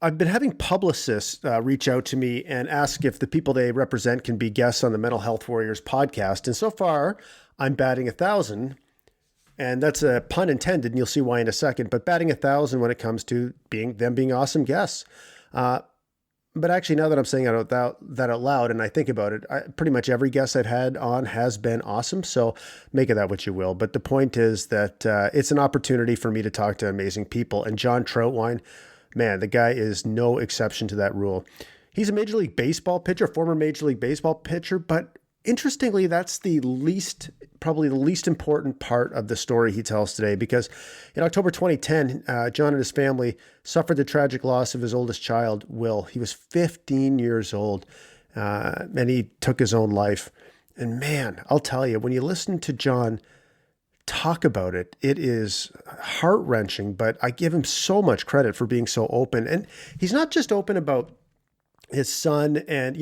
I've been having publicists reach out to me and ask if the people they represent can be guests on the Mental Health Warriors podcast. And so far, I'm batting 1,000. And that's a pun intended, and you'll see why in a second, but batting 1,000 when it comes to being awesome guests. But actually, now that I'm saying that out loud and I think about it, pretty much every guest I've had on has been awesome. So make of that what you will. But the point is that it's an opportunity for me to talk to amazing people. And John Trautwein, man, the guy is no exception to that rule. He's a Major League Baseball pitcher, former Major League Baseball pitcher, but interestingly, that's probably the least important part of the story he tells today, because in October 2010, John and his family suffered the tragic loss of his oldest child, Will. He was 15 years old, and he took his own life. And man, I'll tell you, when you listen to John talk about it, it is heart-wrenching, but I give him so much credit for being so open. And he's not just open about his son and,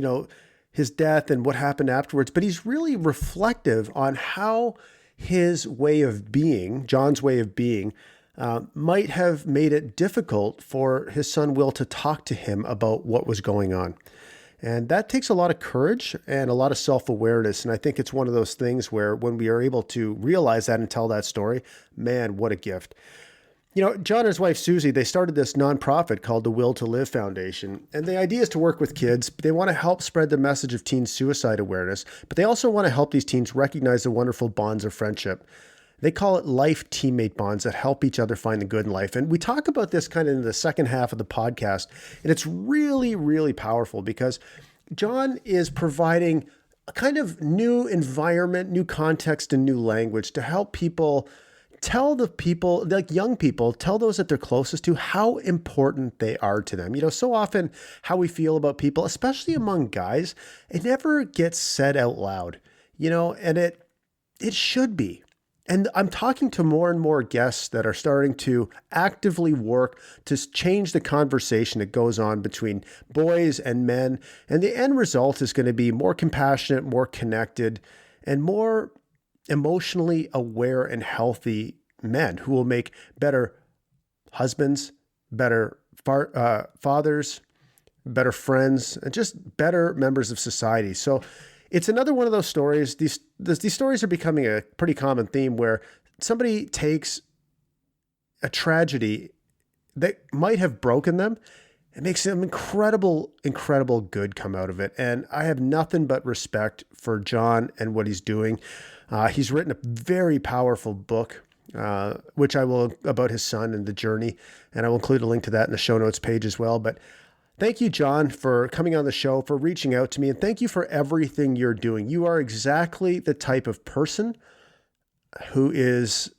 his death and what happened afterwards, but he's really reflective on how his way of being, John's way of being, might have made it difficult for his son Will to talk to him about what was going on. And that takes a lot of courage and a lot of self-awareness. And I think it's one of those things where when we are able to realize that and tell that story, man, what a gift. John and his wife, Susie, they started this nonprofit called the Will to Live Foundation. And the idea is to work with kids. They want to help spread the message of teen suicide awareness, but they also want to help these teens recognize the wonderful bonds of friendship. They call it life teammate bonds that help each other find the good in life. And we talk about this kind of in the second half of the podcast. And it's really, really powerful because John is providing a kind of new environment, new context, and new language to help people tell the people, like young people, tell those that they're closest to how important they are to them. So often how we feel about people, especially among guys, it never gets said out loud, and it should be. And I'm talking to more and more guests that are starting to actively work to change the conversation that goes on between boys and men. And the end result is going to be more compassionate, more connected, and more emotionally aware and healthy men who will make better husbands, better fathers, better friends, and just better members of society. So it's another one of those stories. These stories are becoming a pretty common theme where somebody takes a tragedy that might have broken them and makes some incredible good come out of it. And I have nothing but respect for John and what he's doing. He's written a very powerful book, which I will, about his son and the journey. And I will include a link to that in the show notes page as well. But thank you, John, for coming on the show, for reaching out to me. And thank you for everything you're doing. You are exactly the type of person who is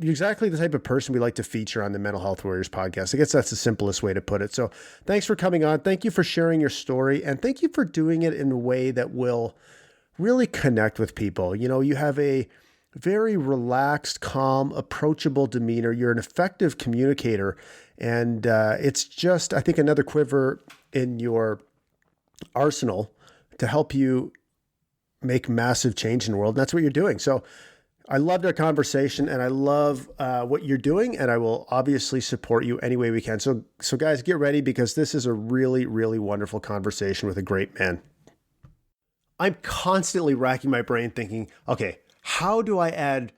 exactly the type of person we like to feature on the Mental Health Warriors podcast. I guess that's the simplest way to put it. So thanks for coming on. Thank you for sharing your story. And thank you for doing it in a way that will really connect with people. You have a very relaxed, calm, approachable demeanor. You're an effective communicator. And it's just, I think, another quiver in your arsenal to help you make massive change in the world. And that's what you're doing. So I loved our conversation and I love what you're doing, and I will obviously support you any way we can. So guys, get ready, because this is a really, really wonderful conversation with a great man. I'm constantly racking my brain thinking, okay, how do I add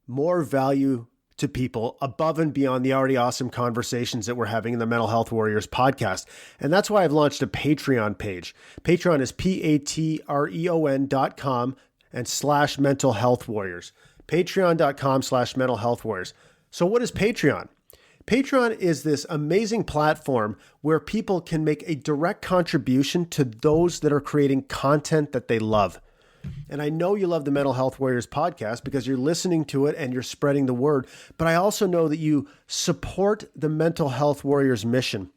more value to people above and beyond the already awesome conversations that we're having in the Mental Health Warriors podcast? And that's why I've launched a Patreon page. Patreon is patreon.com and /mental health warriors. Patreon.com/mental health warriors. So what is Patreon? Patreon is this amazing platform where people can make a direct contribution to those that are creating content that they love. And I know you love the Mental Health Warriors podcast because you're listening to it and you're spreading the word. But I also know that you support the Mental Health Warriors mission,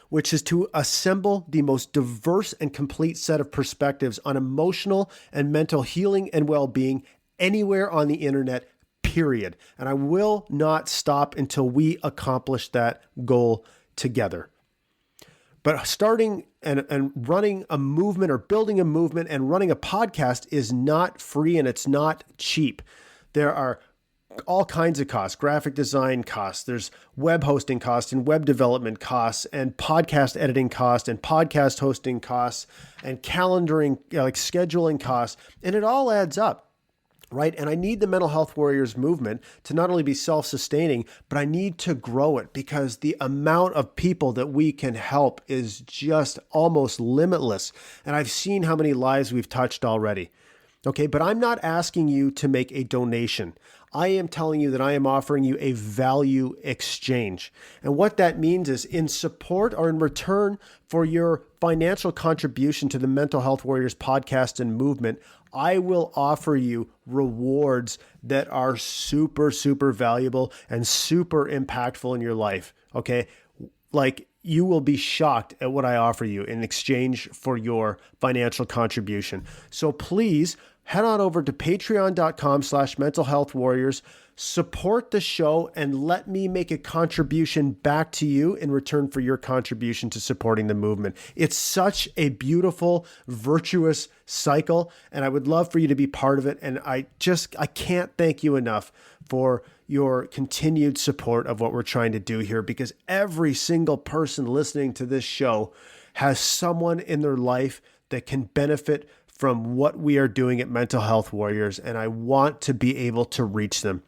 which is to assemble the most diverse and complete set of perspectives on emotional and mental healing and well-being anywhere on the internet, period. And I will not stop until we accomplish that goal together. But starting and running a movement or building a movement and running a podcast is not free and it's not cheap. There are all kinds of costs, graphic design costs, there's web hosting costs and web development costs and podcast editing costs and podcast hosting costs and calendaring, like scheduling costs. And it all adds up. Right. And I need the Mental Health Warriors movement to not only be self-sustaining, but I need to grow it because the amount of people that we can help is just almost limitless. And I've seen how many lives we've touched already. Okay. But I'm not asking you to make a donation. I am telling you that I am offering you a value exchange. And what that means is in support or in return for your financial contribution to the Mental Health Warriors podcast and movement, I will offer you rewards that are super, super valuable and super impactful in your life. Okay. Like you will be shocked at what I offer you in exchange for your financial contribution. So please head on over to patreon.com/mentalhealthwarriors, support the show, and let me make a contribution back to you in return for your contribution to supporting the movement. It's such a beautiful, virtuous cycle, and I would love for you to be part of it. And I can't thank you enough for your continued support of what we're trying to do here, because every single person listening to this show has someone in their life that can benefit from what we are doing at Mental Health Warriors, and I want to be able to reach them.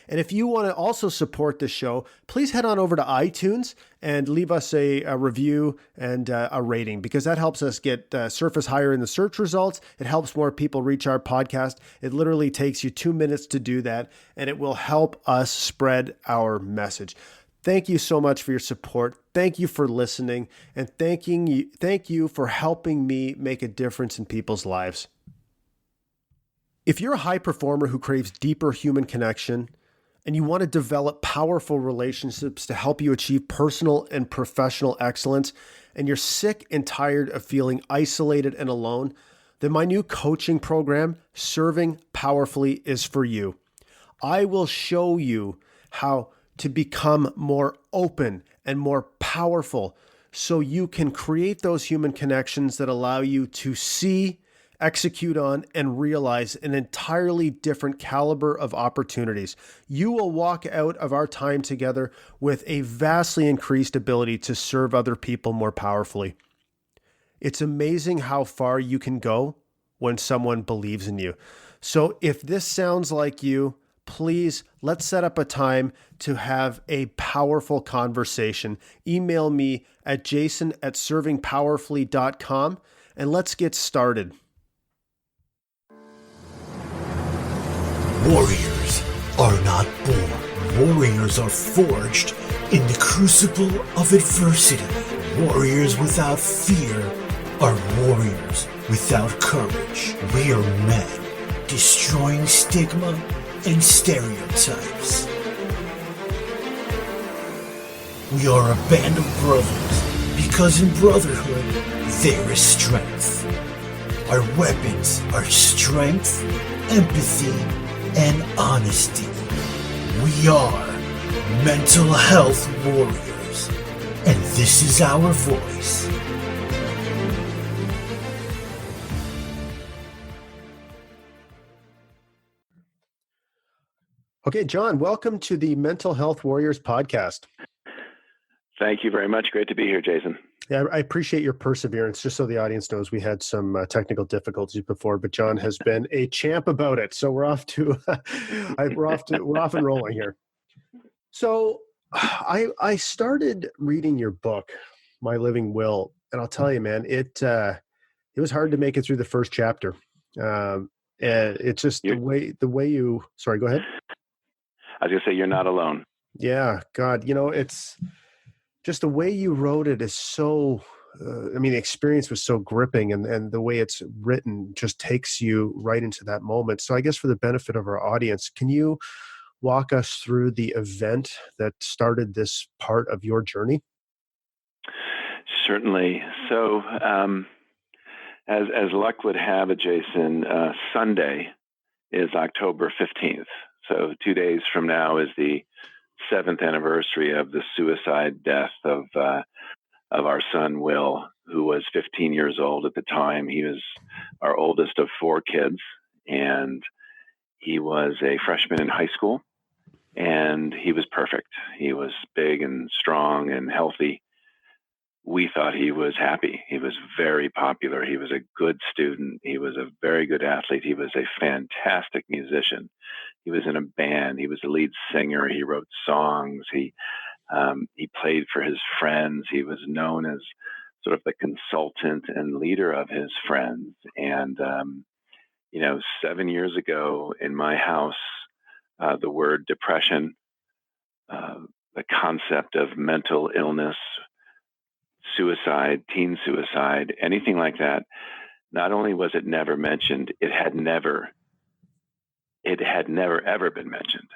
And if you want to also support the show, please head on over to iTunes and leave us a review and a rating, because that helps us get surface higher in the search results. It helps more people reach our podcast. It literally takes you 2 minutes to do that, and it will help us spread our message. Thank you so much for your support. Thank you for listening, and thank you for helping me make a difference in people's lives. If you're a high performer who craves deeper human connection, and you want to develop powerful relationships to help you achieve personal and professional excellence, and you're sick and tired of feeling isolated and alone, then my new coaching program, Serving Powerfully, is for you. I will show you how to become more open and more powerful so you can create those human connections that allow you to see, execute on, and realize an entirely different caliber of opportunities. You will walk out of our time together with a vastly increased ability to serve other people more powerfully. It's amazing how far you can go when someone believes in you. So if this sounds like you, please, let's set up a time to have a powerful conversation. Email me at jason@servingpowerfully.com and let's get started. Warriors are not born. Warriors are forged in the crucible of adversity. Warriors without fear are warriors without courage. We are men, destroying stigma and stereotypes. We are a band of brothers, because in brotherhood there is strength. Our weapons are strength, empathy, and honesty. We are Mental Health Warriors, and this is our voice. Okay, John, welcome to the Mental Health Warriors podcast. Thank you very much. Great to be here, Jason. Yeah, I appreciate your perseverance. Just so the audience knows, we had some technical difficulties before, but John has been a champ about it. So we're off and rolling here. So I started reading your book, My Living Will, and I'll tell you, man, it was hard to make it through the first chapter. And it's just the way you. Sorry, go ahead. I was going to say, you're not alone. Yeah, God, it's just the way you wrote it is so, the experience was so gripping, and the way it's written just takes you right into that moment. So I guess for the benefit of our audience, can you walk us through the event that started this part of your journey? Certainly. So as luck would have it, Jason, Sunday is October 15th. So 2 days from now is the 7th anniversary of the suicide death of our son, Will, who was 15 years old at the time. He was our oldest of 4 kids, and he was a freshman in high school, and he was perfect. He was big and strong and healthy. We thought he was happy. He was very popular. He was a good student. He was a very good athlete. He was a fantastic musician. He was in a band. He was a lead singer. He wrote songs. He played for his friends. He was known as sort of the consultant and leader of his friends. And, 7 years ago in my house, the word depression, the concept of mental illness, suicide, teen suicide, anything like that, not only was it never mentioned, it had never ever been mentioned.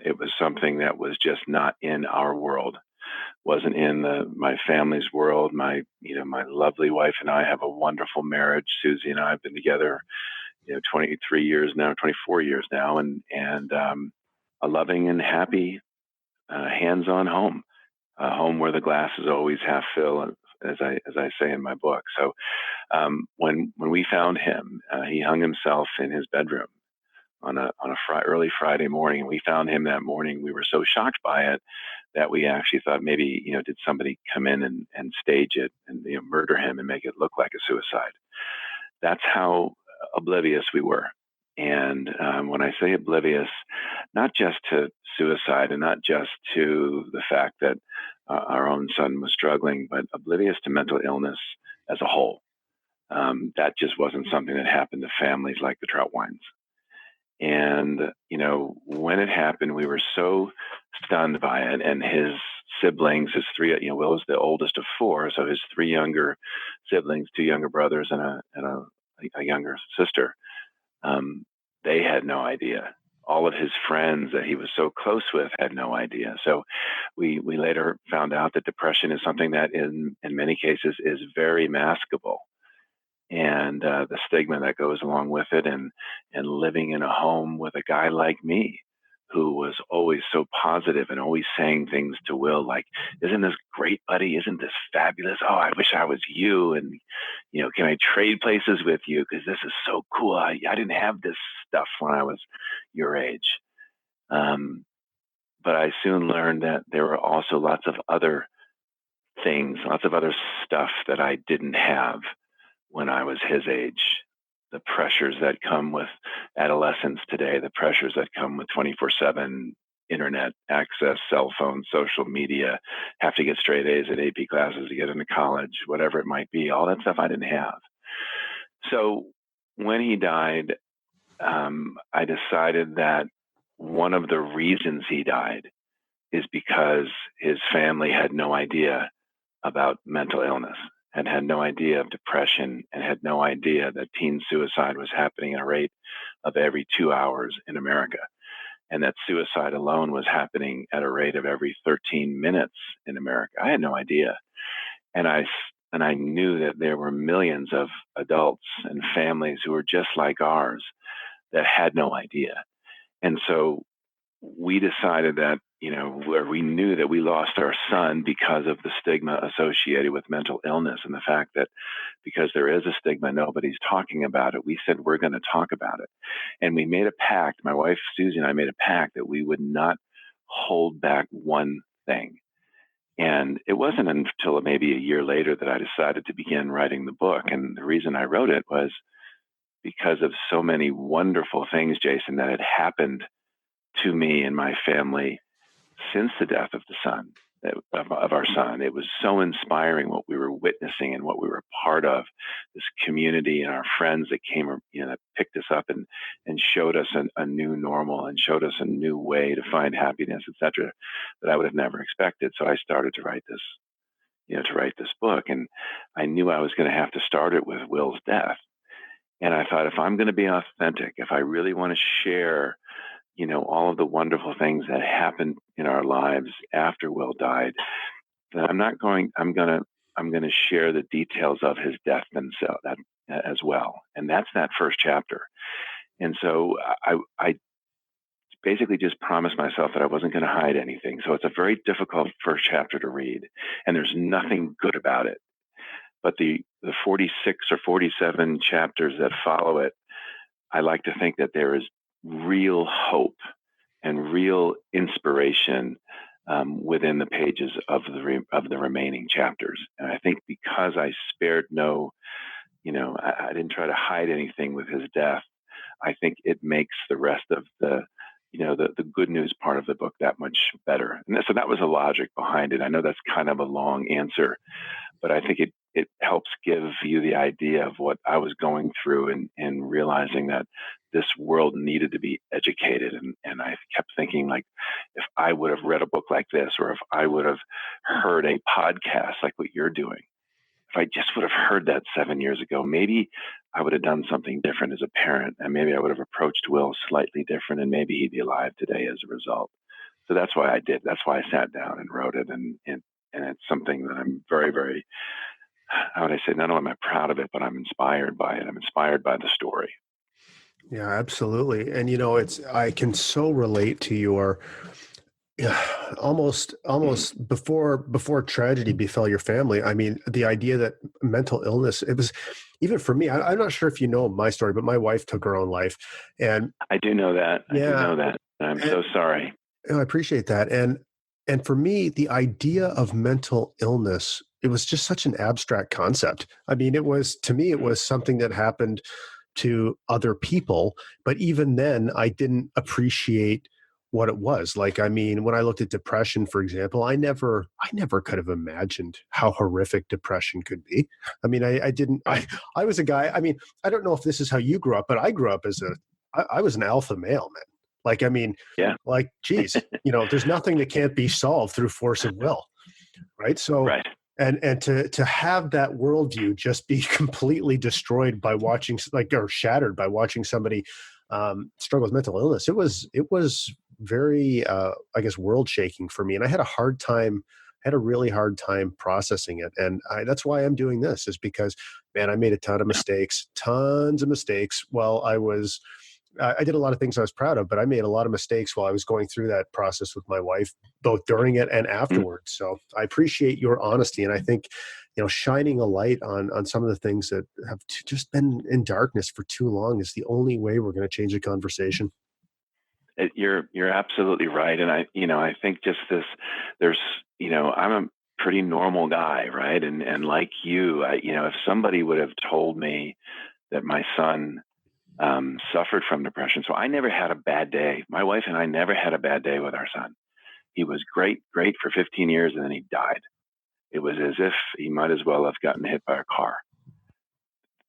It was something that was just not in our world, wasn't in my family's world. My lovely wife and I have a wonderful marriage. Susie and I have been together, 23 years now, 24 years now, and a loving and happy, hands-on home, a home where the glass is always half full, as I say in my book. So when we found him, he hung himself in his bedroom on a early Friday morning, and we found him that morning. We were so shocked by it that we actually thought maybe, did somebody come in and stage it and murder him and make it look like a suicide. That's how oblivious we were. And when I say oblivious, not just to suicide and not just to the fact that our own son was struggling, but oblivious to mental illness as a whole. That just wasn't something that happened to families like the Trautweins. And, when it happened, we were so stunned by it. And his siblings, his three, Will was the oldest of four. So his three younger siblings, two younger brothers and a younger sister, they had no idea. All of his friends that he was so close with had no idea. So we later found out that depression is something that in many cases is very maskable. And the stigma that goes along with it, and living in a home with a guy like me who was always so positive and always saying things to Will like, isn't this great, buddy? Isn't this fabulous? Oh, I wish I was you. And, can I trade places with you? Because this is so cool. I didn't have this stuff when I was your age. But I soon learned that there were also lots of other things, lots of other stuff that I didn't have when I was his age. The pressures that come with adolescence today, the pressures that come with 24/7 internet access, cell phones, social media, have to get straight A's at AP classes to get into college, whatever it might be, all that stuff I didn't have. So when he died, I decided that one of the reasons he died is because his family had no idea about mental illness, and had no idea of depression, and had no idea that teen suicide was happening at a rate of every 2 hours in America, and that suicide alone was happening at a rate of every 13 minutes in America. I had no idea. And I knew that there were millions of adults and families who were just like ours that had no idea. And so we decided that, where we knew that we lost our son because of the stigma associated with mental illness, and the fact that because there is a stigma, nobody's talking about it. We said, we're going to talk about it. And we made a pact. My wife, Susie, and I made a pact that we would not hold back one thing. And it wasn't until maybe a year later that I decided to begin writing the book. And the reason I wrote it was because of so many wonderful things, Jason, that had happened to me and my family since the death of the son, of our son. It was so inspiring what we were witnessing and what we were part of, this community and our friends that came, that picked us up and showed us a new normal and showed us a new way to find happiness, etc., that I would have never expected. So I started to write this book, and I knew I was going to have to start it with Will's death. And I thought, if I'm going to be authentic, if I really want to share all of the wonderful things that happened in our lives after Will died, then I'm going to share the details of his death themselves as well. And that's that first chapter. And so I basically just promised myself that I wasn't going to hide anything. So it's a very difficult first chapter to read, and there's nothing good about it. But the 46 or 47 chapters that follow it, I like to think that there is real hope and real inspiration within the pages of the remaining chapters. And I think because I spared no, I didn't try to hide anything with his death. I think it makes the rest of the good news part of the book that much better. And so that was the logic behind it. I know that's kind of a long answer, but I think it helps give you the idea of what I was going through and realizing that this world needed to be educated. And I kept thinking, like, if I would have read a book like this, or if I would have heard a podcast like what you're doing, if I just would have heard that 7 years ago, maybe I would have done something different as a parent, and maybe I would have approached Will slightly different, and maybe he'd be alive today as a result. So that's why I did. That's why I sat down and wrote it. And it's something that I'm very, very, how would I say, not only am I proud of it, but I'm inspired by it. I'm inspired by the story. Yeah, absolutely. And, I can so relate to your, almost before tragedy befell your family. I mean, the idea that mental illness, it was, even for me, I'm not sure if you know my story, but my wife took her own life. And I do know that. I do know that. I'm so sorry. I appreciate that. And for me, the idea of mental illness, it was just such an abstract concept. I mean, to me, it was something that happened to other people. But even then, I didn't appreciate what it was. Like, I mean, when I looked at depression, for example, I never could have imagined how horrific depression could be. I mean, I was a guy, I mean, I don't know if this is how you grew up, but I grew up I was an alpha male, man. Like, I mean, yeah. Like, geez, there's nothing that can't be solved through force of will. Right. So, right. And to have that worldview just be completely destroyed by watching, or shattered by watching somebody struggle with mental illness, it was very, I guess, world shaking for me. And I had a really hard time processing it. And that's why I'm doing this, is because, man, I made a ton of mistakes, while I did a lot of things I was proud of, but I made a lot of mistakes while I was going through that process with my wife, both during it and afterwards. So I appreciate your honesty. And I think, shining a light on some of the things that have just been in darkness for too long is the only way we're going to change the conversation. You're absolutely right. And I think just there's, I'm a pretty normal guy, right? And like you, if somebody would have told me that my son suffered from depression. So I never had a bad day. My wife and I never had a bad day with our son. He was great for 15 years, and then he died. It was as if he might as well have gotten hit by a car.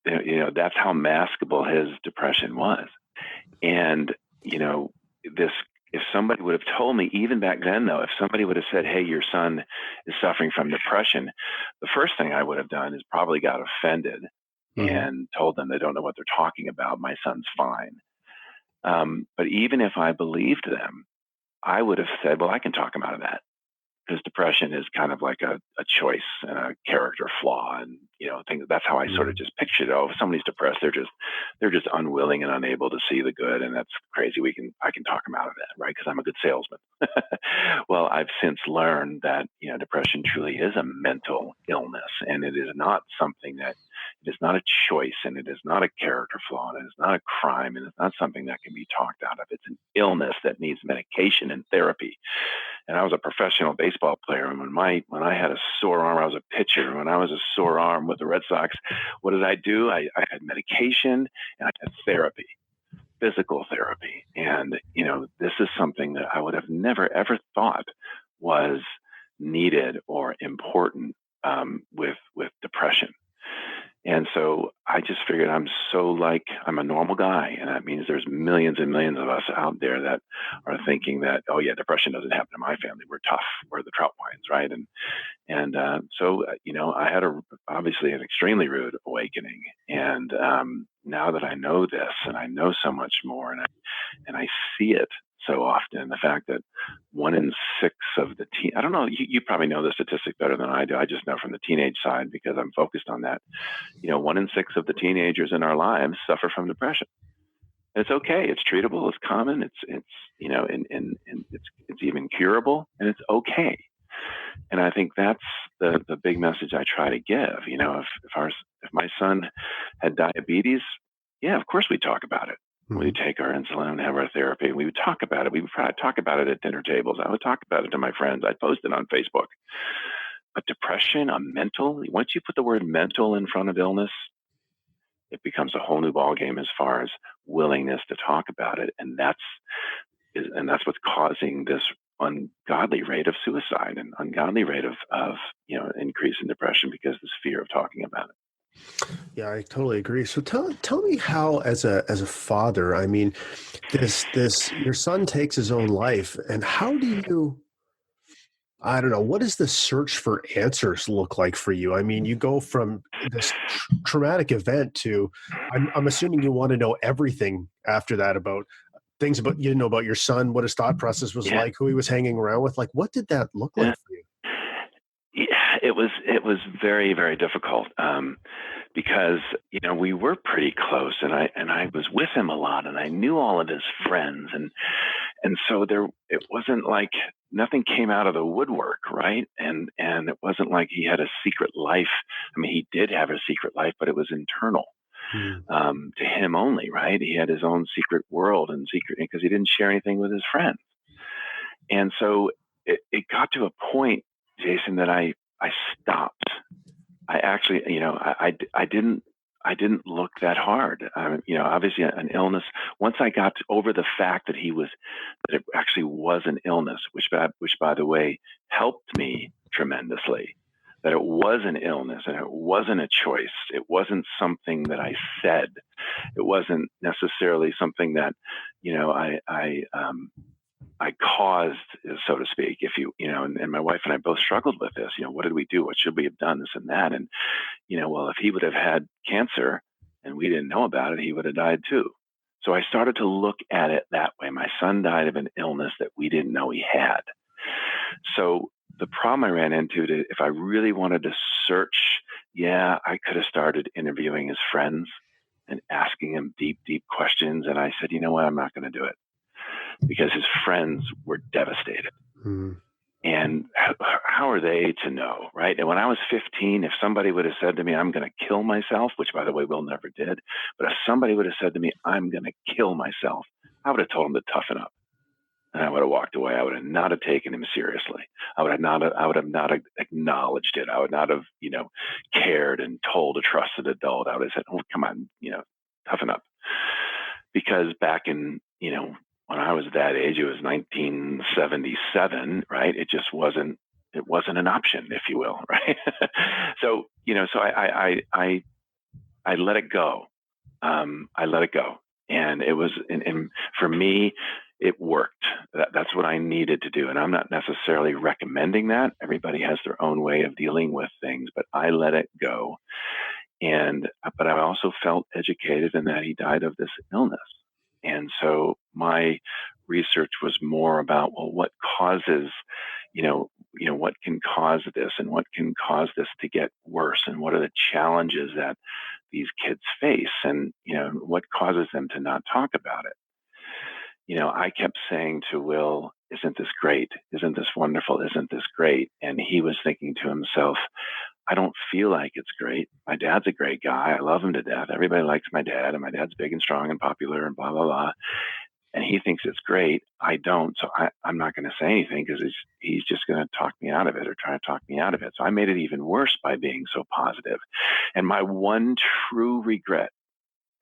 That's how maskable his depression was. And, if somebody would have told me, even back then, though, if somebody would have said, hey, your son is suffering from depression, the first thing I would have done is probably got offended and told them they don't know what they're talking about. My son's fine. But even if I believed them, I would have said, well, I can talk him out of that, because depression is kind of like a choice and a character flaw. And, that's how I sort of just pictured it. Oh, if somebody's depressed, they're just unwilling and unable to see the good. And that's crazy. I can talk them out of that, right? Because I'm a good salesman. Well, I've since learned that, depression truly is a mental illness, and it is not something that, it is not a choice, and it is not a character flaw, and it is not a crime, and it's not something that can be talked out of. It's an illness that needs medication and therapy. And I was a professional baseball player, and when I had a sore arm, I was a pitcher. When I was a sore arm with the Red Sox, what did I do? I had medication and I had therapy, physical therapy. And, this is something that I would have never, ever thought was needed or important with depression. And so I just figured I'm a normal guy. And that means there's millions and millions of us out there that are thinking that, oh yeah, depression doesn't happen in my family. We're tough. We're the Trautweins, right? So I had obviously an extremely rude awakening. And now that I know this, and I know so much more, and I see it so often, the fact that 1 in 6 of the I don't know, you probably know the statistic better than I do. I just know from the teenage side, because I'm focused on that. 1 in 6 of the teenagers in our lives suffer from depression. It's okay. It's treatable. It's common. It's even curable, and it's okay. And I think that's the big message I try to give. If my son had diabetes, yeah, of course we talk about it. We would take our insulin and have our therapy. We would talk about it. We would probably talk about it at dinner tables. I would talk about it to my friends. I'd post it on Facebook. But depression, once you put the word mental in front of illness, it becomes a whole new ballgame as far as willingness to talk about it. And that's what's causing this ungodly rate of suicide and ungodly rate of increase in depression, because this fear of talking about it. Yeah, I totally agree. So tell me how, as a father, I mean, this your son takes his own life, and how do you, I don't know, what does the search for answers look like for you? I mean, you go from this traumatic event to, I'm assuming you want to know everything after that about things about, you know, about your son, what his thought process was like, who he was hanging around with. Like, what did that look like for you? Yeah, it was very, very difficult, because, you know, we were pretty close, and I was with him a lot, and I knew all of his friends, and so it wasn't like nothing came out of the woodwork, right? And it wasn't like he had a secret life. I mean, he did have a secret life, but it was internal. To him only, right? He had his own secret world and secret, because he didn't share anything with his friends. And so it got to a point, Jason, that I stopped. I actually, you know, I didn't look that hard. You know, obviously an illness, once I got over the fact that it actually was an illness, which by the way, helped me tremendously, that it was an illness and it wasn't a choice. It wasn't something that I said. It wasn't necessarily something that, you know, I caused, so to speak, and my wife and I both struggled with this. You know, what did we do? What should we have done? This and that. And, you know, well, if he would have had cancer and we didn't know about it, he would have died too. So I started to look at it that way. My son died of an illness that we didn't know he had. So the problem I ran into, if I really wanted to search, I could have started interviewing his friends and asking him deep, deep questions. And I said, you know what, I'm not going to do it, because his friends were devastated. And how are they to know, right? And when I was 15, if somebody would have said to me, I'm going to kill myself, which, by the way, Will never did, but if somebody would have said to me, I'm going to kill myself, I would have told him to toughen up. And I would have walked away. I would have not have taken him seriously. I would have not acknowledged it. I would not have, you know, cared and told a trusted adult. I would have said, oh, come on, you know, toughen up. Because back in, you know, when I was that age, it was 1977, right? It just wasn't an option, if you will, right? So, you know, so I let it go. I let it go. And it was, and for me, it worked. That's what I needed to do. And I'm not necessarily recommending that. Everybody has their own way of dealing with things, but I let it go. But I also felt educated in that he died of this illness. And so my research was more about, well, what causes, what can cause this, and what can cause this to get worse, and what are the challenges that these kids face, and, you know, what causes them to not talk about it. You know, I kept saying to Will, isn't this great? Isn't this wonderful? Isn't this great? And he was thinking to himself, I don't feel like it's great. My dad's a great guy. I love him to death. Everybody likes my dad, and my dad's big and strong and popular and blah, blah, blah. And he thinks it's great. I don't. So I'm not going to say anything, because he's just going to talk me out of it, or try to talk me out of it. So I made it even worse by being so positive. And my one true regret,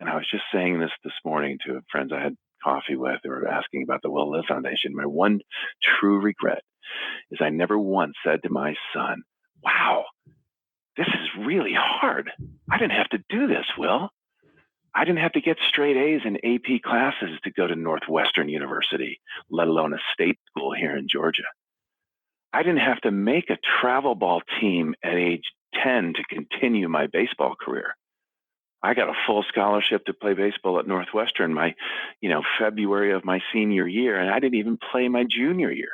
and I was just saying this morning to friends I had coffee with, who were asking about the Will Live Foundation, my one true regret is I never once said to my son, wow, this is really hard. I didn't have to do this, Will. I didn't have to get straight A's in AP classes to go to Northwestern University, let alone a state school here in Georgia. I didn't have to make a travel ball team at age 10 to continue my baseball career. I got a full scholarship to play baseball at Northwestern my, February of my senior year, and I didn't even play my junior year.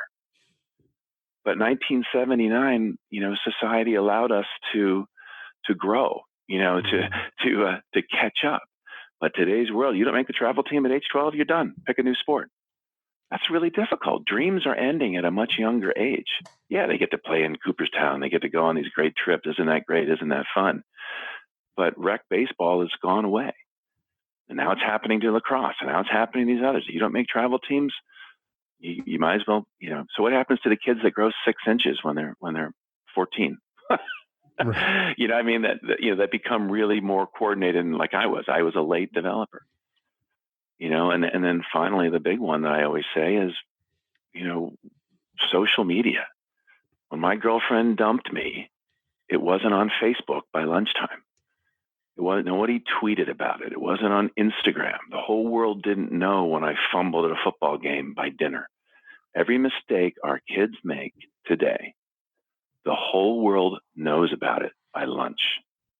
But 1979, society allowed us to grow, to catch up. But today's world, you don't make the travel team at age 12, you're done. Pick a new sport. That's really difficult. Dreams are ending at a much younger age. Yeah, they get to play in Cooperstown. They get to go on these great trips. Isn't that great? Isn't that fun? But rec baseball has gone away. And now it's happening to lacrosse, and now it's happening to these others. You don't make travel teams, you might as well, So what happens to the kids that grow 6 inches when they're 14? Right. You know what I mean? That become really more coordinated. And like I was a late developer, and then finally the big one that I always say is, social media. When my girlfriend dumped me, it wasn't on Facebook by lunchtime. Nobody tweeted about it. It wasn't on Instagram. The whole world didn't know when I fumbled at a football game by dinner. Every mistake our kids make today, the whole world knows about it by lunch.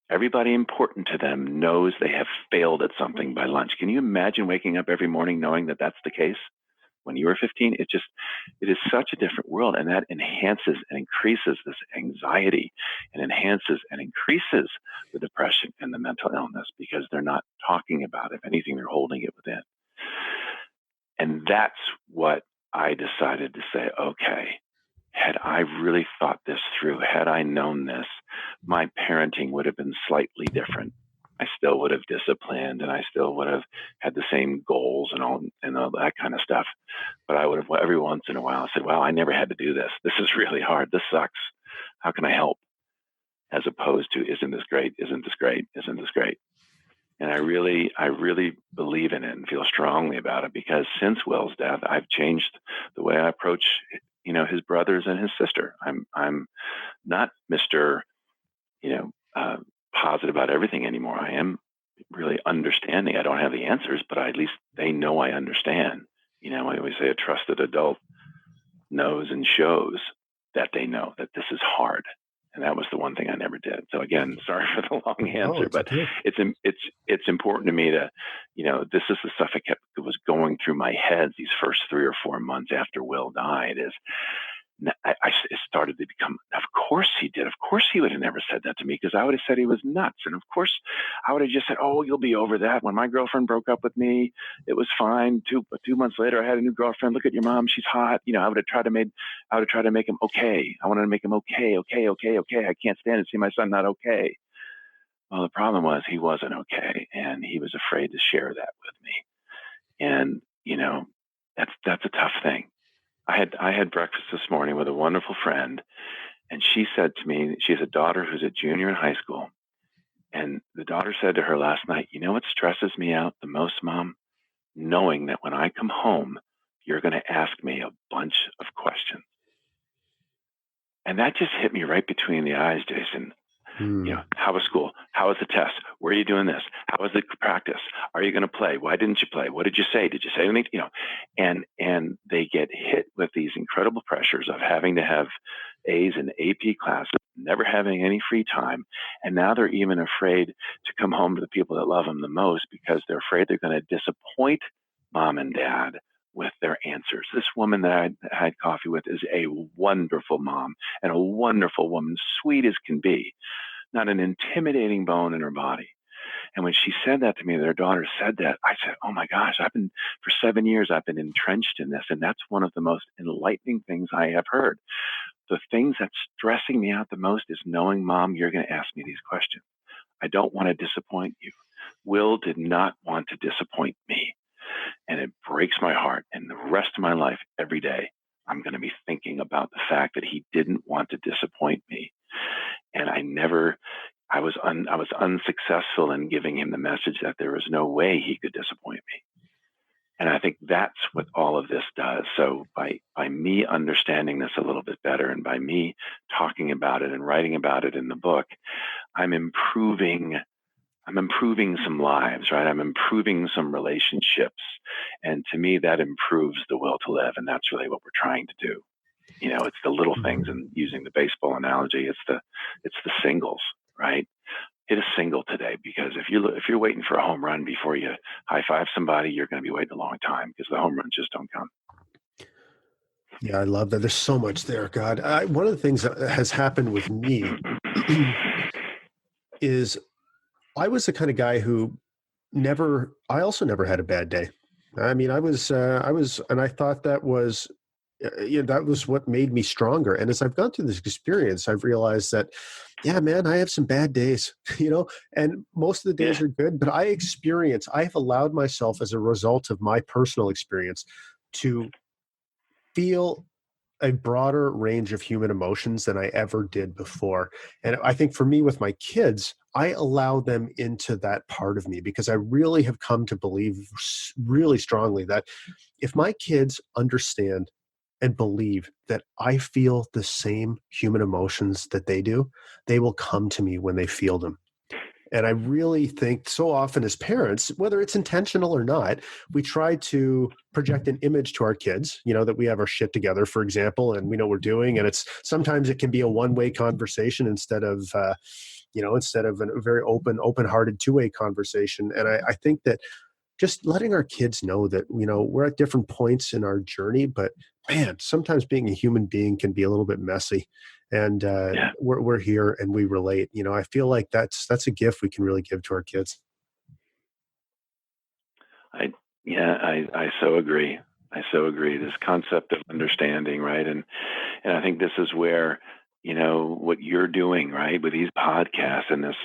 Everybody important to them knows they have failed at something by lunch. Can you imagine waking up every morning knowing that that's the case? When you were 15, it is such a different world, and that enhances and increases this anxiety, and enhances and increases the depression and the mental illness, because they're not talking about it. If anything, they're holding it within. And that's what I decided to say, okay, had I really thought this through, had I known this, my parenting would have been slightly different. I still would have disciplined, and I still would have had the same goals and all that kind of stuff. But I would have every once in a while said, wow, I never had to do this. This is really hard. This sucks. How can I help? As opposed to, isn't this great? Isn't this great? Isn't this great? And I really believe in it and feel strongly about it, because since Will's death, I've changed the way I approach, his brothers and his sister. I'm not Mr. Positive about everything anymore. I am really understanding. I don't have the answers, but at least they know I understand. I always say a trusted adult knows and shows that they know that this is hard. And that was the one thing I never did. So again, sorry for the long answer, but okay. It's important to me to, this is the stuff that was going through my head these first 3 or 4 months after Will died. It started to become, of course he did. Of course he would have never said that to me, because I would have said he was nuts. And of course I would have just said, oh, you'll be over that. When my girlfriend broke up with me, it was fine. 2 months later, I had a new girlfriend. Look at your mom. She's hot. I would have tried to make him okay. I wanted to make him okay. I can't stand to see my son not okay. Well, the problem was he wasn't okay, and he was afraid to share that with me. And, that's a tough thing. I had breakfast this morning with a wonderful friend, and she said to me, she has a daughter who's a junior in high school. And the daughter said to her last night, you know what stresses me out the most, Mom? Knowing that when I come home, you're going to ask me a bunch of questions. And that just hit me right between the eyes, Jason. How was school? How was the test? Where are you doing this? How was the practice? Are you going to play? Why didn't you play? What did you say? Did you say anything? And they get hit with these incredible pressures of having to have A's in AP classes, never having any free time. And now they're even afraid to come home to the people that love them the most, because they're afraid they're going to disappoint Mom and Dad with their answers. This woman that I had coffee with is a wonderful mom and a wonderful woman, sweet as can be, not an intimidating bone in her body. And when she said that to me, their daughter said that, I said, oh my gosh, for 7 years, I've been entrenched in this. And that's one of the most enlightening things I have heard. The things that's stressing me out the most is knowing, Mom, you're going to ask me these questions. I don't want to disappoint you. Will did not want to disappoint me. And it breaks my heart. And the rest of my life, every day, I'm going to be thinking about the fact that he didn't want to disappoint me. And I was unsuccessful in giving him the message that there was no way he could disappoint me. And I think that's what all of this does. So by me understanding this a little bit better, and by me talking about it and writing about it in the book, I'm improving some lives, right? I'm improving some relationships. And to me, that improves the will to live. And that's really what we're trying to do. It's the little things, and using the baseball analogy, it's the singles, right? Hit a single today, because if you're waiting for a home run before you high five somebody, you're going to be waiting a long time, because the home runs just don't come. Yeah, I love that. There's so much there. God, one of the things that has happened with me is I was the kind of guy who I also never had a bad day. I mean, I was, and I thought that was, that was what made me stronger. And as I've gone through this experience, I've realized that Yeah, man, I have some bad days, and most of the days Yeah. are good, but I've allowed myself as a result of my personal experience to feel a broader range of human emotions than I ever did before. And I think for me with my kids, I allow them into that part of me because I really have come to believe really strongly that if my kids understand and believe that I feel the same human emotions that they do, they will come to me when they feel them. And I really think so often as parents, whether it's intentional or not, we try to project an image to our kids, that we have our shit together, for example, and we know what we're doing. And sometimes it can be a one-way conversation instead of, a very open-hearted two-way conversation. And I think that just letting our kids know that, we're at different points in our journey, but man, sometimes being a human being can be a little bit messy. And Yeah. we're here and we relate. I feel like that's a gift we can really give to our kids. I so agree. I so agree. This concept of understanding, right? And I think this is where, what you're doing, right, with these podcasts and this,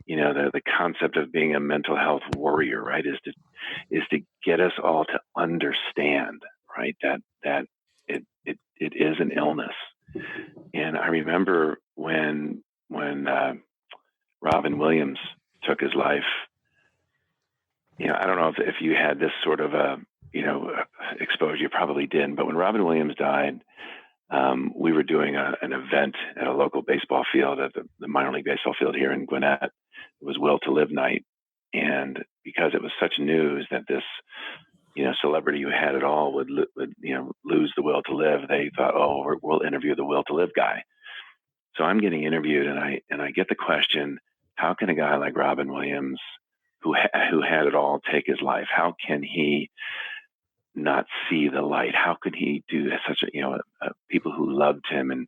the concept of being a mental health warrior, right, is to get us all to understand, right, that it is an illness. And I remember when Robin Williams took his life. I don't know if you had this sort of exposure. You probably didn't. But when Robin Williams died, we were doing an event at a local baseball field, at the minor league baseball field here in Gwinnett. It was Will to Live night. And because it was such news that this, celebrity who had it all would lose the will to live, they thought, oh, we'll interview the will to live guy. So I'm getting interviewed, and I get the question, how can a guy like Robin Williams, who had it all, take his life? How can he not see the light? How could he do such people who loved him and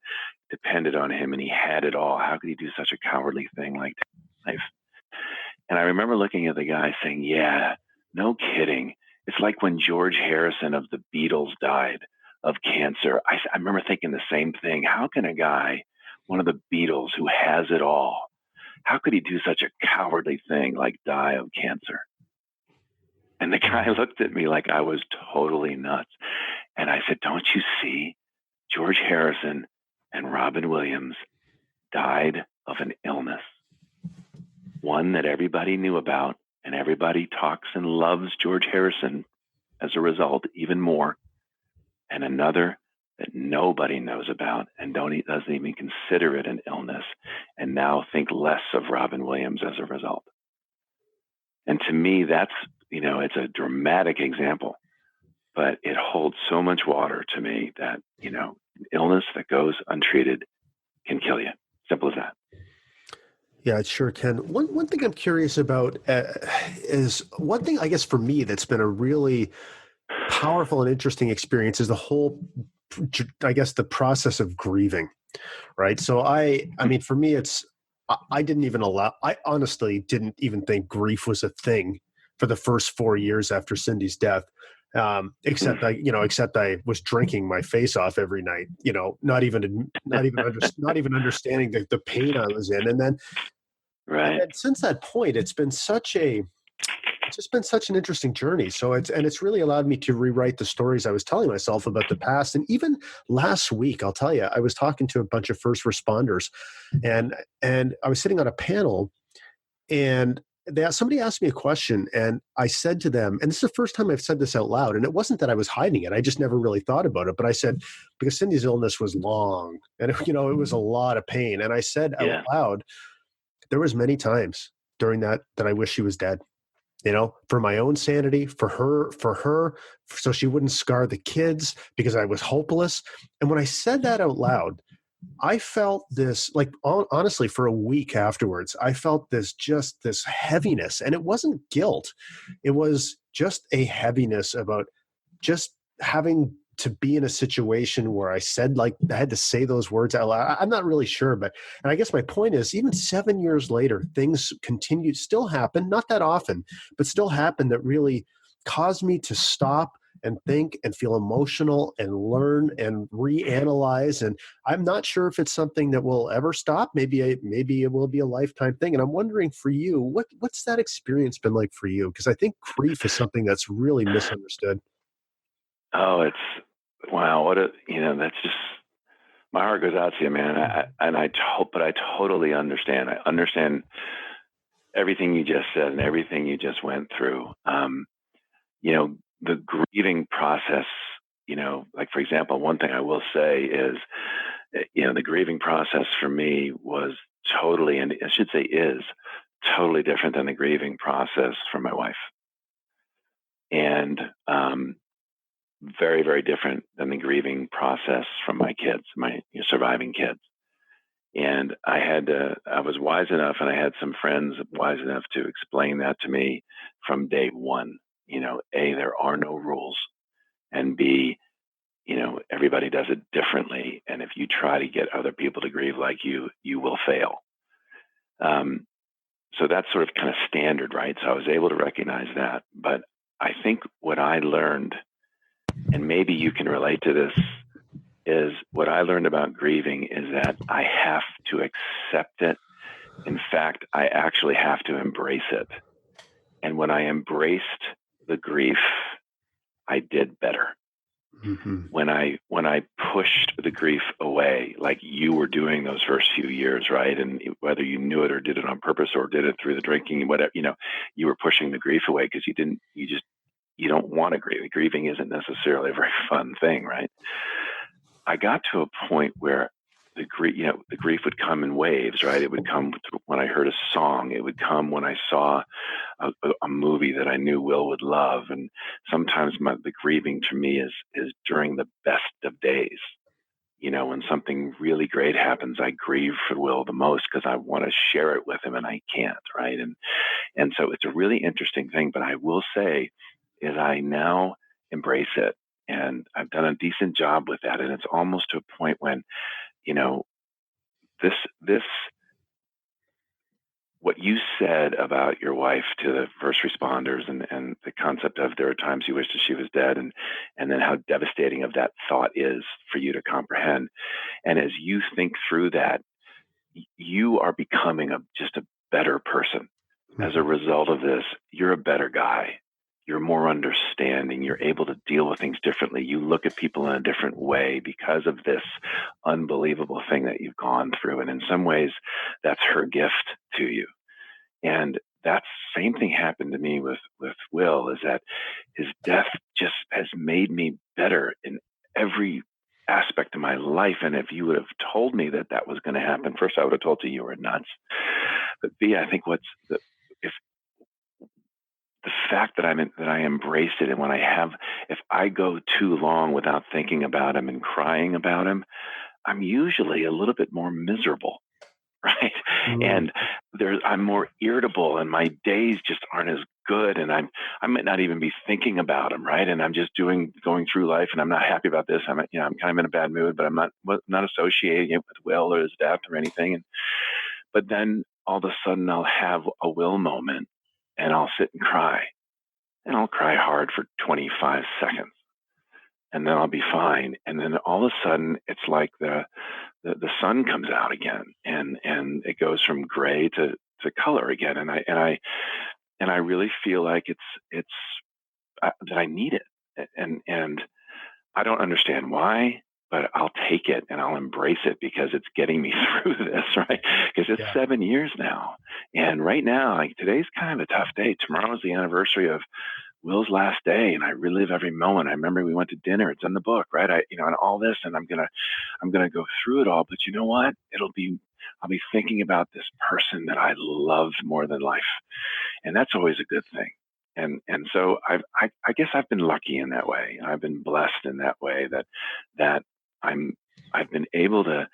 depended on him, and he had it all? How could he do such a cowardly thing like life? And I remember looking at the guy saying, yeah, no kidding. It's like when George Harrison of the Beatles died of cancer. I remember thinking the same thing. How can a guy, one of the Beatles who has it all, how could he do such a cowardly thing like die of cancer? And the guy looked at me like I was totally nuts. And I said, don't you see? George Harrison and Robin Williams died of an illness, one that everybody knew about, and everybody talks and loves George Harrison as a result even more, and another that nobody knows about and doesn't even consider it an illness, and now think less of Robin Williams as a result. And to me, that's, it's a dramatic example, but it holds so much water to me that, an illness that goes untreated can kill you. Simple as that. Yeah, it sure can. One thing I'm curious about is one thing, I guess, for me that's been a really powerful and interesting experience is the whole, I guess, the process of grieving, right? So I mean, for me, I honestly didn't even think grief was a thing for the first 4 years after Cindy's death. Except I was drinking my face off every night, not even understanding the pain I was in. And then, right. And since that point, it's just been such an interesting journey. So it's really allowed me to rewrite the stories I was telling myself about the past. And even last week, I'll tell you, I was talking to a bunch of first responders, and I was sitting on a panel, and somebody asked me a question, and I said to them, and this is the first time I've said this out loud, and it wasn't that I was hiding it. I just never really thought about it. But I said, because Cindy's illness was long, and it was a lot of pain. And I said out loud, there was many times during that I wish she was dead, for my own sanity, for her, so she wouldn't scar the kids, because I was hopeless. And when I said that out loud, I felt this, like, honestly, for a week afterwards, I felt this heaviness, and it wasn't guilt. It was just a heaviness about just having to be in a situation where I said, like, I had to say those words out loud. I'm not really sure, and I guess my point is, even 7 years later, things still happen, not that often, but still happen, that really caused me to stop and think and feel emotional and learn and reanalyze. And I'm not sure if it's something that will ever stop. Maybe it will be a lifetime thing. And I'm wondering for you, what's that experience been like for you? Because I think grief is something that's really misunderstood. Oh, wow. That's just, my heart goes out to you, man. But I totally understand. I understand everything you just said and everything you just went through. The grieving process, like, for example, one thing I will say is, the grieving process for me was totally, and I should say is totally different than the grieving process for my wife. And, very, very different than the grieving process from my kids, my surviving kids. And I was wise enough, and I had some friends wise enough to explain that to me from day one. A, there are no rules, and B, everybody does it differently. And if you try to get other people to grieve like you, you will fail. So that's sort of kind of standard, right? So I was able to recognize that. But I think what I learned, and maybe you can relate to this, is what I learned about grieving is that I have to accept it. In fact, I actually have to embrace it. And when I embraced the grief, I did better. Mm-hmm. When I pushed the grief away, like you were doing those first few years, right? And whether you knew it or did it on purpose or did it through the drinking, whatever, you were pushing the grief away because you don't want to grieve. Grieving isn't necessarily a very fun thing, right? I got to a point where the grief would come in waves, right? It would come when I heard a song. It would come when I saw a movie that I knew Will would love. And sometimes the grieving to me is during the best of days. When something really great happens, I grieve for Will the most because I want to share it with him and I can't, right? And so it's a really interesting thing, but I will say is I now embrace it. And I've done a decent job with that. And it's almost to a point when, this, what you said about your wife to the first responders and the concept of there are times you wish that she was dead and then how devastating of that thought is for you to comprehend. And as you think through that, you are becoming just a better person. As a result of this, you're a better guy. You're more understanding. You're able to deal with things differently. You look at people in a different way because of this unbelievable thing that you've gone through. And in some ways, that's her gift to you. And that same thing happened to me with Will, is that his death just has made me better in every aspect of my life. And if you would have told me that was going to happen, first I would have told you were nuts. But B, I think the fact that I embraced it, and if I go too long without thinking about him and crying about him, I'm usually a little bit more miserable, right? Mm-hmm. And I'm more irritable, and my days just aren't as good, and I might not even be thinking about him, right? And I'm just going through life, and I'm not happy about this. I'm kind of in a bad mood, but I'm not associating it with Will or his death or anything. But then all of a sudden, I'll have a Will moment. And I'll sit and cry, and I'll cry hard for 25 seconds, and then I'll be fine. And then all of a sudden, it's like the sun comes out again, and it goes from gray to color again. And I really feel like that I need it, and I don't understand why, but I'll take it and I'll embrace it because it's getting me through this, right? Because it's 7 years now. And right now, like, today's kind of a tough day. Tomorrow's the anniversary of Will's last day, and I relive every moment. I remember we went to dinner. It's in the book, right? And all this, and I'm gonna go through it all. But you know what? I'll be thinking about this person that I loved more than life. And that's always a good thing. And so I guess I've been lucky in that way. I've been blessed in that way that I've been able to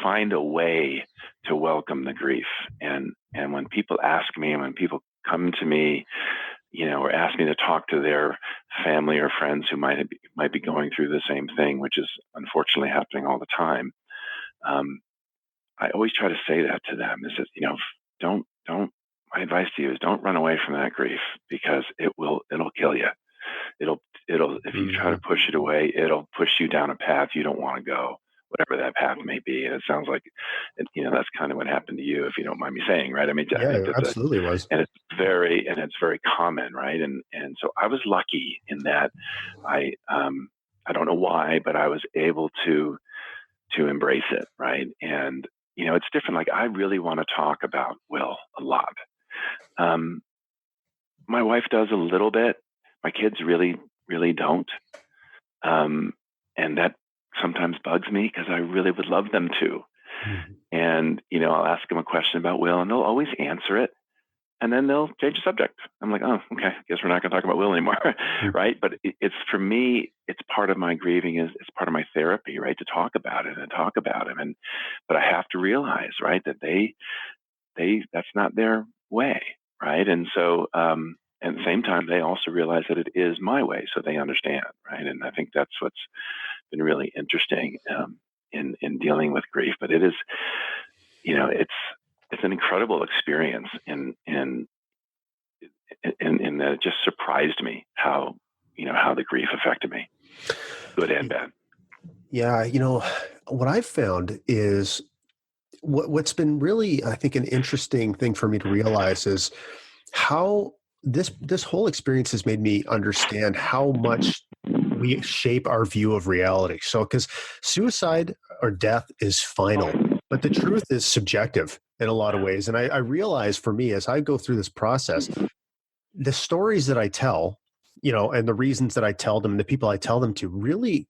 find a way to welcome the grief. And when people ask me, and when people come to me, or ask me to talk to their family or friends who might be going through the same thing, which is unfortunately happening all the time, I always try to say that to them. Is that, don't. My advice to you is don't run away from that grief, because it'll kill you. if you try to push it away, it'll push you down a path you don't want to go, whatever that path may be. And it sounds like, that's kind of what happened to you, if you don't mind me saying, right? I mean, I think it absolutely was. And it's very common, right? And so I was lucky in that I don't know why, but I was able to embrace it, right? And, it's different. Like, I really want to talk about Will a lot. My wife does a little bit. My kids really, really don't. And that sometimes bugs me because I really would love them to. Mm-hmm. And, I'll ask them a question about Will and they'll always answer it. And then they'll change the subject. I'm like, oh, okay, guess we're not going to talk about Will anymore, right? But it's, for me, it's part of my grieving, it's part of my therapy, right? To talk about it and talk about him. But I have to realize, right, that that's not their way, right? And so, at the same time, they also realize that it is my way, so they understand, right? And I think that's what's been really interesting in dealing with grief. But it is, it's an incredible experience in that it just surprised me how the grief affected me, good and bad. Yeah. What I've found is what's been really, I think, an interesting thing for me to realize is how this whole experience has made me understand how much we shape our view of reality. So, because suicide or death is final, but the truth is subjective in a lot of ways. And I realize, for me, as I go through this process, the stories that I tell, and the reasons that I tell them, the people I tell them to, really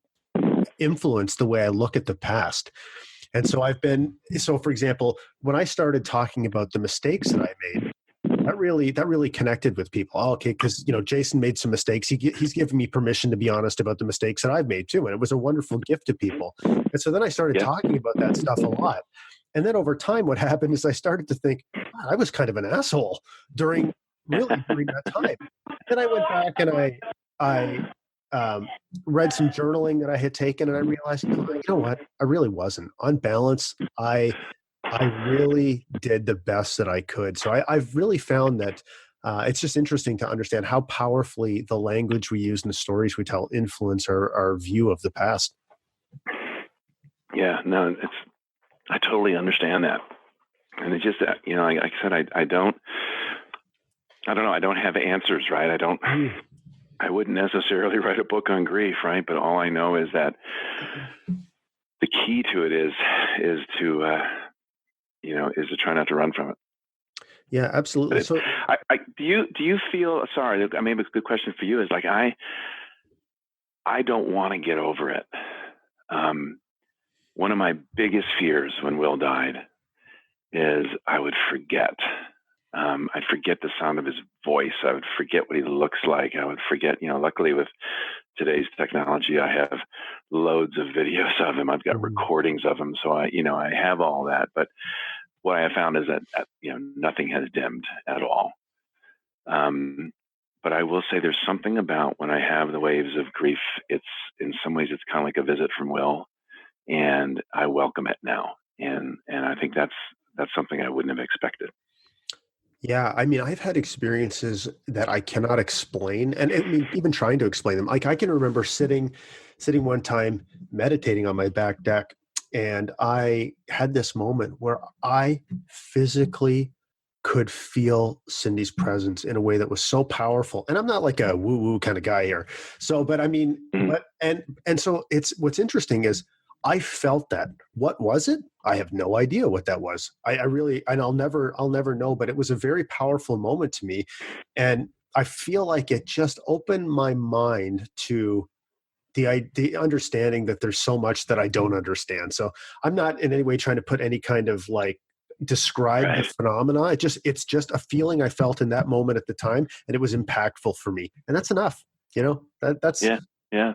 influence the way I look at the past. And so for example, when I started talking about the mistakes that I made, that really connected with people. Oh, okay, because Jason made some mistakes. He's given me permission to be honest about the mistakes that I've made too, and it was a wonderful gift to people. And so then I started talking about that stuff a lot. And then over time, what happened is I started to think, God, I was kind of an asshole during that time. Then I went back and I read some journaling that I had taken, and I realized, you know what? I really wasn't. On balance, I really did the best that I could. So I've really found that it's just interesting to understand how powerfully the language we use and the stories we tell influence our view of the past. Yeah, no, I totally understand that. And it's just, like I said, I don't know. I don't have answers, right? I wouldn't necessarily write a book on grief, right? But all I know is that the key to it is to try not to run from it. Yeah, absolutely. So, do you feel? Sorry, maybe a good question for you is like I don't want to get over it. One of my biggest fears when Will died is I would forget. I'd forget the sound of his voice. I would forget what he looks like. I would forget, luckily with today's technology, I have loads of videos of him. I've got recordings of him. So I have all that. But what I have found is that nothing has dimmed at all. But I will say there's something about when I have the waves of grief, it's in some ways, it's kind of like a visit from Will, and I welcome it now. And I think that's something I wouldn't have expected. Yeah, I mean, I've had experiences that I cannot explain, and even trying to explain them. Like I can remember sitting one time meditating on my back deck, and I had this moment where I physically could feel Cindy's presence in a way that was so powerful. And I'm not like a woo-woo kind of guy here. So, but I mean, and so what's interesting is I felt that. What was it? I have no idea what that was. I really, and I'll never know, but it was a very powerful moment to me. And I feel like it just opened my mind to the understanding that there's so much that I don't understand. So I'm not in any way trying to put any kind of like describe the phenomena. It's just a feeling I felt in that moment at the time, and it was impactful for me. And that's enough. That's yeah.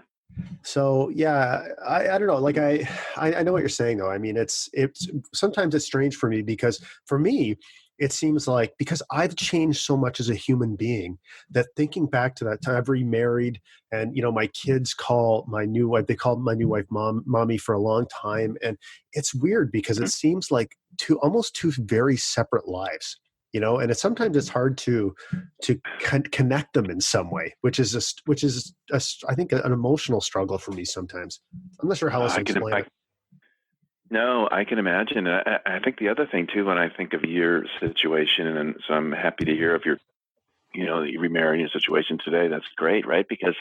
So yeah, I don't know. Like I know what you're saying though. I mean, it's sometimes it's strange for me because for me, it seems like because I've changed so much as a human being that thinking back to that time, I've remarried, and my kids call my new wife. They called my new wife mommy for a long time, and it's weird because it seems like almost two very separate lives. and sometimes it's hard to connect them in some way, which is I think an emotional struggle for me sometimes. I'm not sure how else to explain it. No, I can imagine. I think the other thing too, when I think of your situation, and so I'm happy to hear of your, that you remarried your situation today. That's great, right? Because,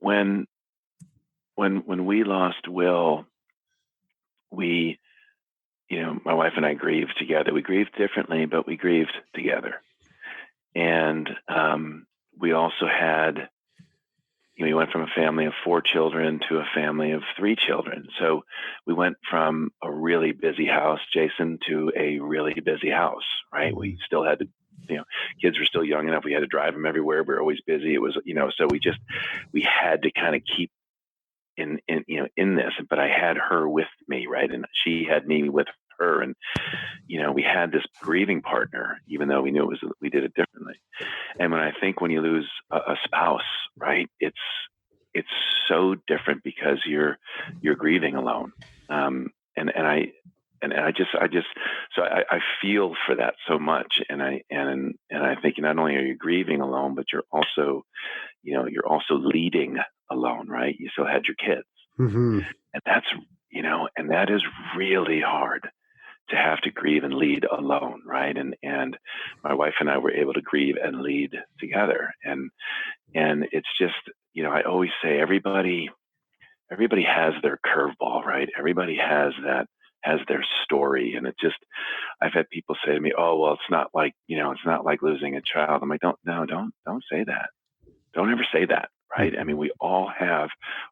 when we lost Will, we, my wife and I grieved together. We grieved differently, but we grieved together. And we also had, we went from a family of 4 children to a family of 3 children. So we went from a really busy house, Jason, to a really busy house, right? Mm-hmm. We still had to, kids were still young enough. We had to drive them everywhere. We were always busy. It was, so we had to kind of keep in this, but I had her with me, right? And she had me with her. And, we had this grieving partner, even though we knew we did it differently. And when you lose a spouse, right, it's so different because you're grieving alone. And I feel for that so much. And I think not only are you grieving alone, but you're also leading alone, right? You still had your kids. Mm-hmm. And that's, and that is really hard to have to grieve and lead alone, right? And my wife and I were able to grieve and lead together. And it's just, I always say everybody has their curveball, right? Everybody has their story. And I've had people say to me, oh, well, it's not like losing a child. I'm like, don't say that. Don't ever say that. Right. I mean, we all have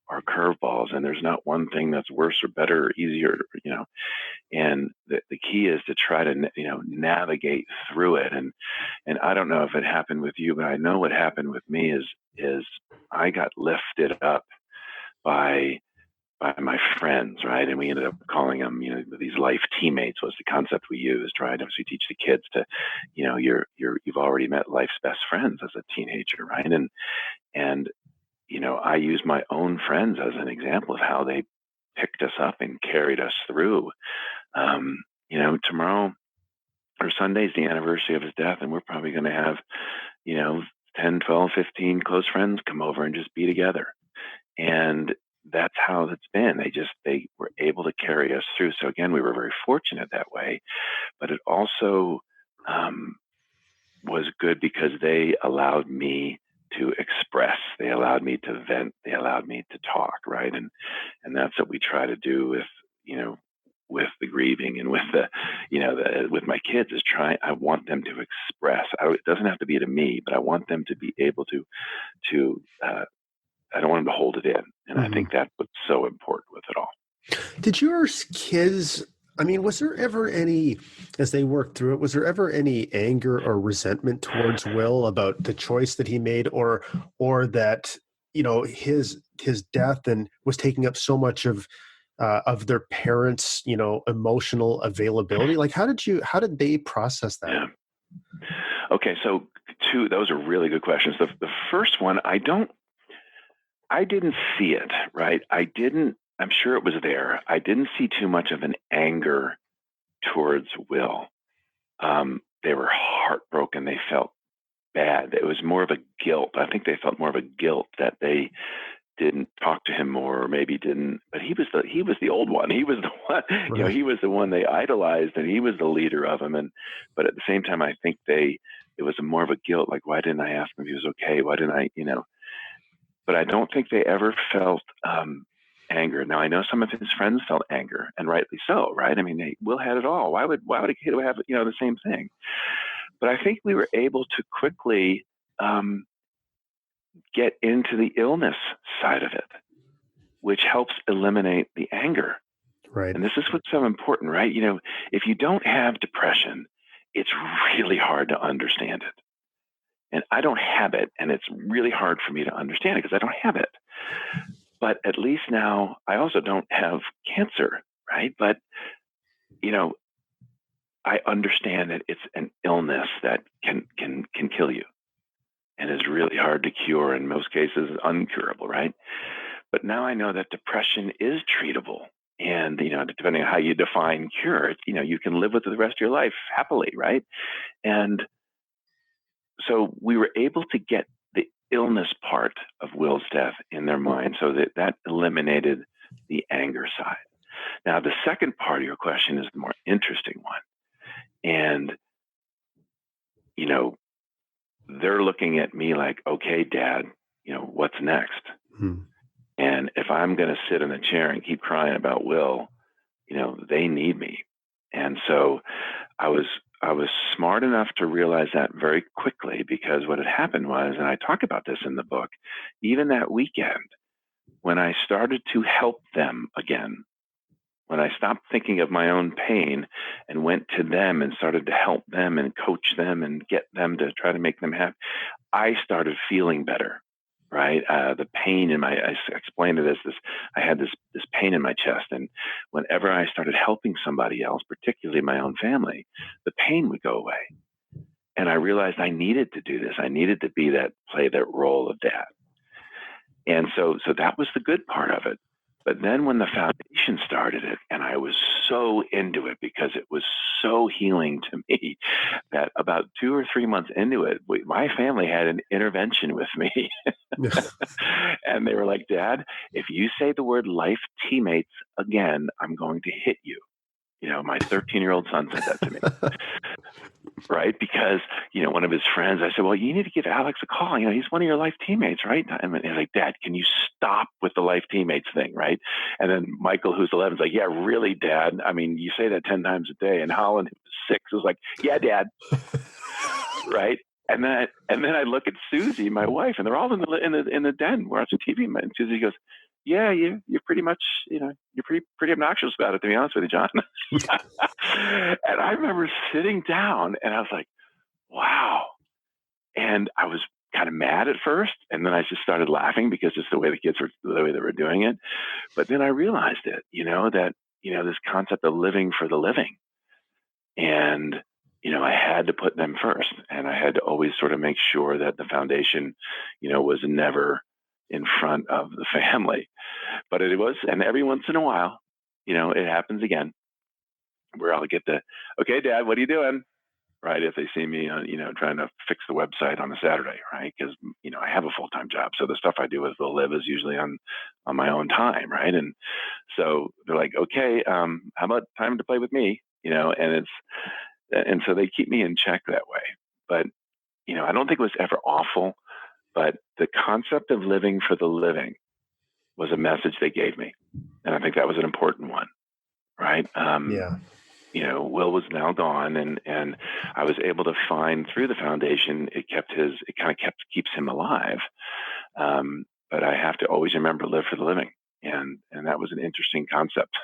our curveballs, and there's not one thing that's worse or better or easier, and the key is to try to, navigate through it. And I don't know if it happened with you, but I know what happened with me is I got lifted up by my friends, right? And we ended up calling them, these life teammates was the concept we used, right? As we teach the kids to, you've already met life's best friends as a teenager, right? And I use my own friends as an example of how they picked us up and carried us through. Tomorrow or Sunday's the anniversary of his death, and we're probably going to have, 10, 12, 15 close friends come over and just be together. And that's how it's been. They were able to carry us through. So again, we were very fortunate that way, but it also was good because they allowed me to express, they allowed me to vent, they allowed me to talk, right? And that's what we try to do with the grieving and with with my kids is I want them to express. It doesn't have to be to me, but I want them to be able to I don't want them to hold it in. And I think that's what's so important with it all. Did your kids, was there ever any, as they worked through it, was there ever any anger or resentment towards Will about the choice that he made or that, his death and was taking up so much of their parents', emotional availability? Like, how did they process that? Yeah. Okay. So those are really good questions. The first one, I didn't see it, right? I'm sure it was there. I didn't see too much of an anger towards Will. They were heartbroken. They felt bad. It was more of a guilt. I think they felt more of a guilt that they didn't talk to him more, or maybe didn't. But he was the old one. He was the one. Right. He was the one they idolized, and he was the leader of them. But at the same time, I think it was more of a guilt. Like, why didn't I ask him if he was okay? Why didn't I? But I don't think they ever felt anger. Now, I know some of his friends felt anger, and rightly so, right? Will had it all. Why would a kid have the same thing? But I think we were able to quickly get into the illness side of it, which helps eliminate the anger. Right. And this is what's so important, right? If you don't have depression, it's really hard to understand it. And I don't have it, and it's really hard for me to understand it because I don't have it. But at least now I also don't have cancer, right? But, I understand that it's an illness that can kill you and is really hard to cure, in most cases uncurable, right? But now I know that depression is treatable. And, depending on how you define cure, you can live with it the rest of your life happily, right? And so we were able to get the illness part of Will's death in their mind, so that eliminated the anger side. Now, the second part of your question is the more interesting one. And, they're looking at me like, okay, Dad, what's next? And if I'm going to sit in a chair and keep crying about Will, they need me. And so I was smart enough to realize that very quickly, because what had happened was, and I talk about this in the book, even that weekend, when I started to help them again, when I stopped thinking of my own pain and went to them and started to help them and coach them and get them to try to make them happy, I started feeling better. Right, the pain in I explained it as this. I had this pain in my chest, and whenever I started helping somebody else, particularly my own family, the pain would go away. And I realized I needed to do this. I needed to play that role of dad. And so that was the good part of it. But then when the foundation started it, and I was so into it because it was so healing to me, that about 2 or 3 months into it, my family had an intervention with me. And they were like, Dad, if you say the word life teammates again, I'm going to hit you. My 13-year-old son said that to me. Right? Because, one of his friends, I said, well, you need to give Alex a call. He's one of your life teammates, right? And he's like, Dad, can you stop with the life teammates thing, right? And then Michael, who's 11, is like, yeah, really, Dad? I mean, you say that 10 times a day. And Holland, who's 6, was like, yeah, Dad. Right? And then I look at Susie, my wife, and they're all in the den watching TV. And Susie goes, yeah, you're pretty much, you're pretty obnoxious about it, to be honest with you, John. And I remember sitting down and I was like, wow. And I was kind of mad at first. And then I just started laughing because it's the way the way they were doing it. But then I realized it, that, this concept of living for the living. And, I had to put them first, and I had to always sort of make sure that the foundation, was never in front of the family. But it was, and every once in a while, it happens again, where I'll get okay, Dad, what are you doing? Right. If they see me, trying to fix the website on a Saturday, right? Because, I have a full-time job. So the stuff I do with Will Live is usually on my own time. Right. And so they're like, okay, how about time to play with me? And so they keep me in check that way. But, I don't think it was ever awful, but the concept of living for the living was a message they gave me. And I think that was an important one. Right. Yeah. Will was now gone, and I was able to find through the foundation, it keeps him alive. But I have to always remember live for the living. And that was an interesting concept.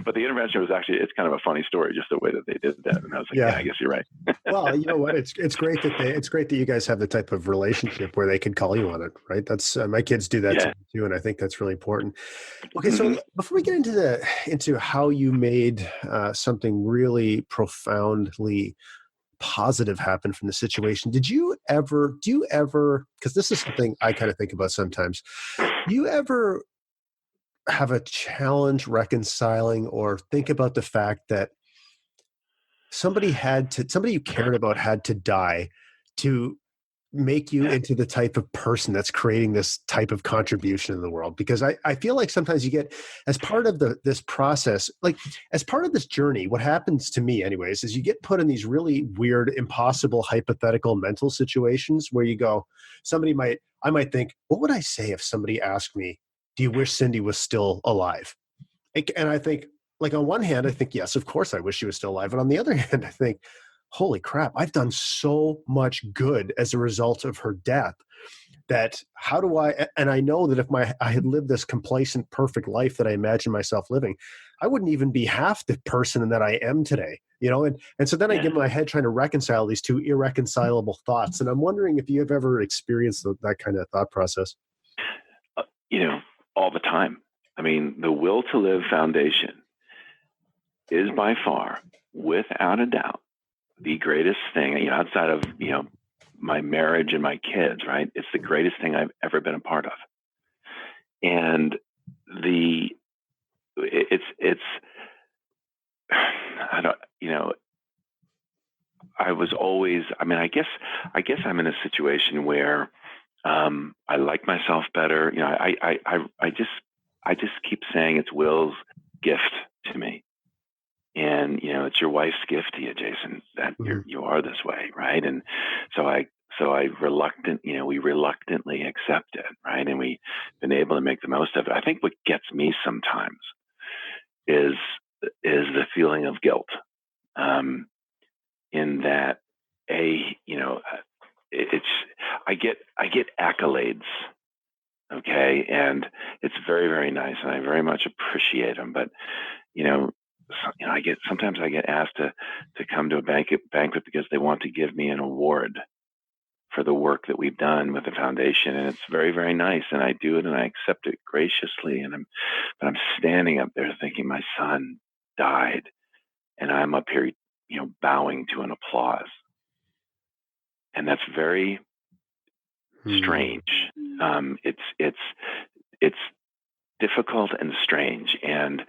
But the intervention was it's kind of a funny story, just the way that they did that. And I was like, yeah I guess you're right. Well, you know what? It's great that you guys have the type of relationship where they can call you on it, right? That's my kids do that too, and I think that's really important. Okay, so before we get into how you made something really profoundly positive happen from the situation, do you ever, because this is something I kind of think about sometimes, do you ever have a challenge reconciling or think about the fact that somebody you cared about had to die to make you into the type of person that's creating this type of contribution in the world? Because I feel like sometimes you get, as part of this process, like as part of this journey, what happens to me anyways, is you get put in these really weird, impossible, hypothetical mental situations where you go, I might think, what would I say if somebody asked me, do you wish Cindy was still alive? And I think, like, on one hand, I think, yes, of course I wish she was still alive. And on the other hand, I think, holy crap, I've done so much good as a result of her death that and I know that if I had lived this complacent, perfect life that I imagine myself living, I wouldn't even be half the person that I am today, And so then I get my head trying to reconcile these two irreconcilable thoughts. And I'm wondering if you've ever experienced that kind of thought process. All the time. I mean, the Will to Live Foundation is by far, without a doubt, the greatest thing, outside of, my marriage and my kids, right? It's the greatest thing I've ever been a part of. And the it's I don't, I was always, I guess I'm in a situation where I like myself better. I just keep saying it's Will's gift to me. And, it's your wife's gift to you, Jason, that you are this way. Right. And so we reluctantly accept it. Right. And we've been able to make the most of it. I think what gets me sometimes is the feeling of guilt. In that I get accolades. Okay. And it's very, very nice. And I very much appreciate them. But, sometimes I get asked to come to a banquet because they want to give me an award for the work that we've done with the foundation. And it's very, very nice. And I do it and I accept it graciously. But I'm standing up there thinking my son died and I'm up here, bowing to an applause. And that's very strange. It's difficult and strange. And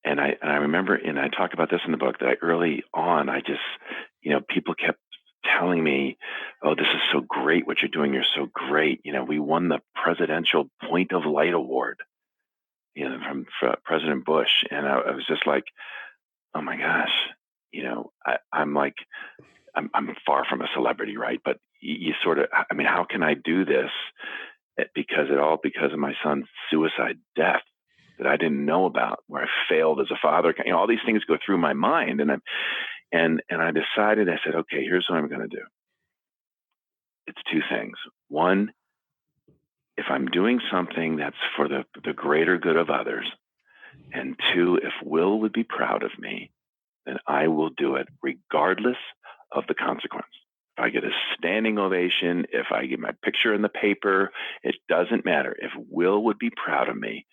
I remember, and I talk about this in the book, that early on, I just, people kept telling me, oh, this is so great what you're doing. You're so great. We won the Presidential Point of Light Award, from President Bush. And I was just like, oh my gosh, I'm far from a celebrity, right? But you sort of, how can I do this? Because of my son's suicide death that I didn't know about, where I failed as a father. All these things go through my mind, and I decided. I said, okay, here's what I'm going to do. It's two things. One, if I'm doing something that's for the greater good of others, and two, if Will would be proud of me, then I will do it regardless of the consequence. If I get a standing ovation, if I get my picture in the paper, it doesn't matter. If Will would be proud of me,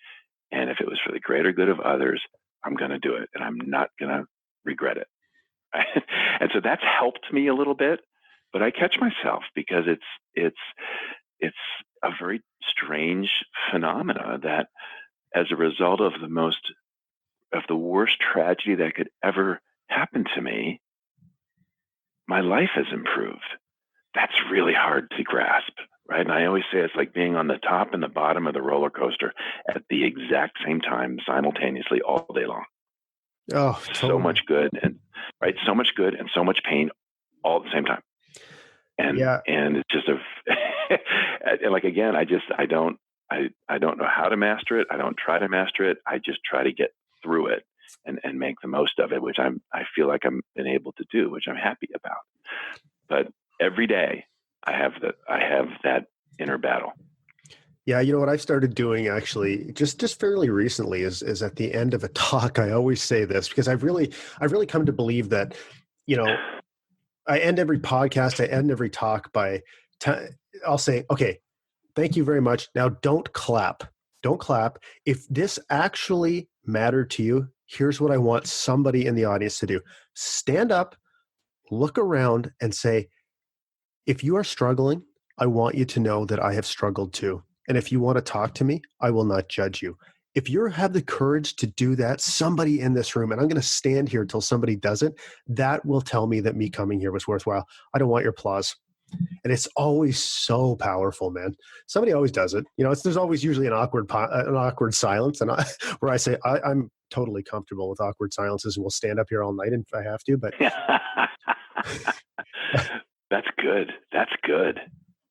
and if it was for the greater good of others, I'm going to do it, and I'm not going to regret it. And so that's helped me a little bit, but I catch myself because it's a very strange phenomena that, as a result of the worst tragedy that could ever happen to me, my life has improved. That's really hard to grasp, right? And I always say it's like being on the top and the bottom of the roller coaster at the exact same time, simultaneously, all day long. Oh, totally. So much good and so much pain all at the same time. And it's just like, again, I don't know how to master it. I don't try to master it. I just try to get through it and make the most of it, which I feel like I'm been able to do, which I'm happy about. But every day I have that inner battle. Yeah, what I've started doing actually just fairly recently is at the end of a talk, I always say this because I've really come to believe that, I end every podcast, I end every talk by I'll say, okay, thank you very much. Now don't clap. Don't clap. If this actually mattered to you, here's what I want somebody in the audience to do. Stand up, look around, and say, if you are struggling, I want you to know that I have struggled too. And if you want to talk to me, I will not judge you. If you have the courage to do that, somebody in this room, and I'm going to stand here until somebody does it, that will tell me that me coming here was worthwhile. I don't want your applause. And it's always so powerful, man. Somebody always does it. There's always usually an awkward silence, and where I say I'm totally comfortable with awkward silences, and we'll stand up here all night if I have to. But that's good. That's good.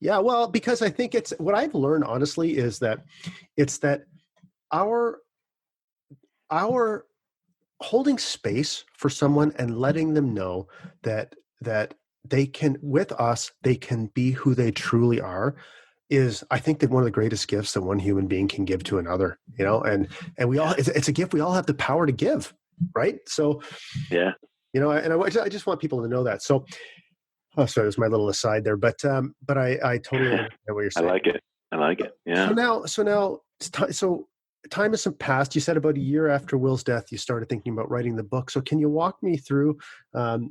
Yeah, well, because I think it's what I've learned honestly is that it's that our holding space for someone and letting them know that they can, with us, they can be who they truly are is, I think, that one of the greatest gifts that one human being can give to another, and we all, it's a gift we all have the power to give. Right. So, yeah, and I just want people to know that. So, oh, sorry, there's my little aside there, but I totally understand what you're saying. I like it. Yeah. So time has passed. You said about a year after Will's death, you started thinking about writing the book. So can you walk me through, I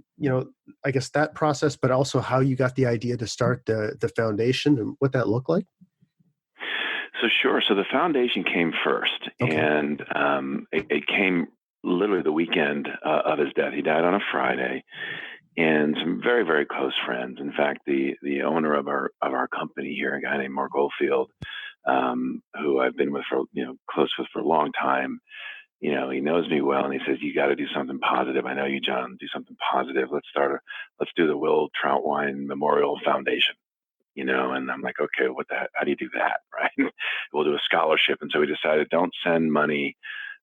guess that process, but also how you got the idea to start the foundation and what that looked like? So sure. So the foundation came first, Okay. and it came literally the weekend of his death. He died on a Friday, and some very, very close friends. In fact, the owner of our company here, a guy named Mark Oldfield, who I've been with for close with for a long time. He knows me well, and he says, "You got to do something positive. I know you, John. Do something positive. Let's do the Will Trautwein Memorial Foundation." And I'm like, okay, how do you do that? Right. We'll do a scholarship. And so we decided, don't send money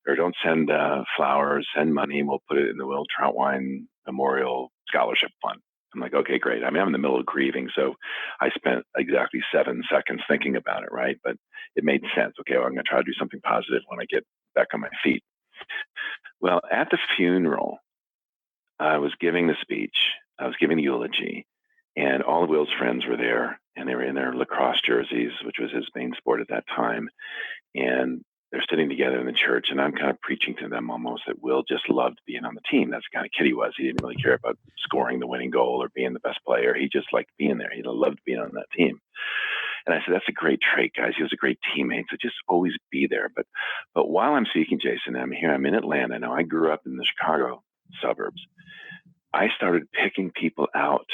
or don't send flowers, send money. We'll put it in the Will Trautwein Memorial Scholarship Fund. I'm like, okay, great. I mean, I'm in the middle of grieving. So I spent exactly 7 seconds thinking about it. Right. But it made sense. Okay, well, I'm going to try to do something positive when I get back on my feet. Well, at the funeral, I was giving the speech. I was giving the eulogy. And all of Will's friends were there, and they were in their lacrosse jerseys, which was his main sport at that time. And they're sitting together in the church, and I'm kind of preaching to them almost that Will just loved being on the team. That's the kind of kid he was. He didn't really care about scoring the winning goal or being the best player. He just liked being there. He loved being on that team. And I said, that's a great trait, guys. He was a great teammate, so just always be there. But while I'm speaking, Jason, I'm in Atlanta. Now, I grew up in the Chicago suburbs. I started picking people out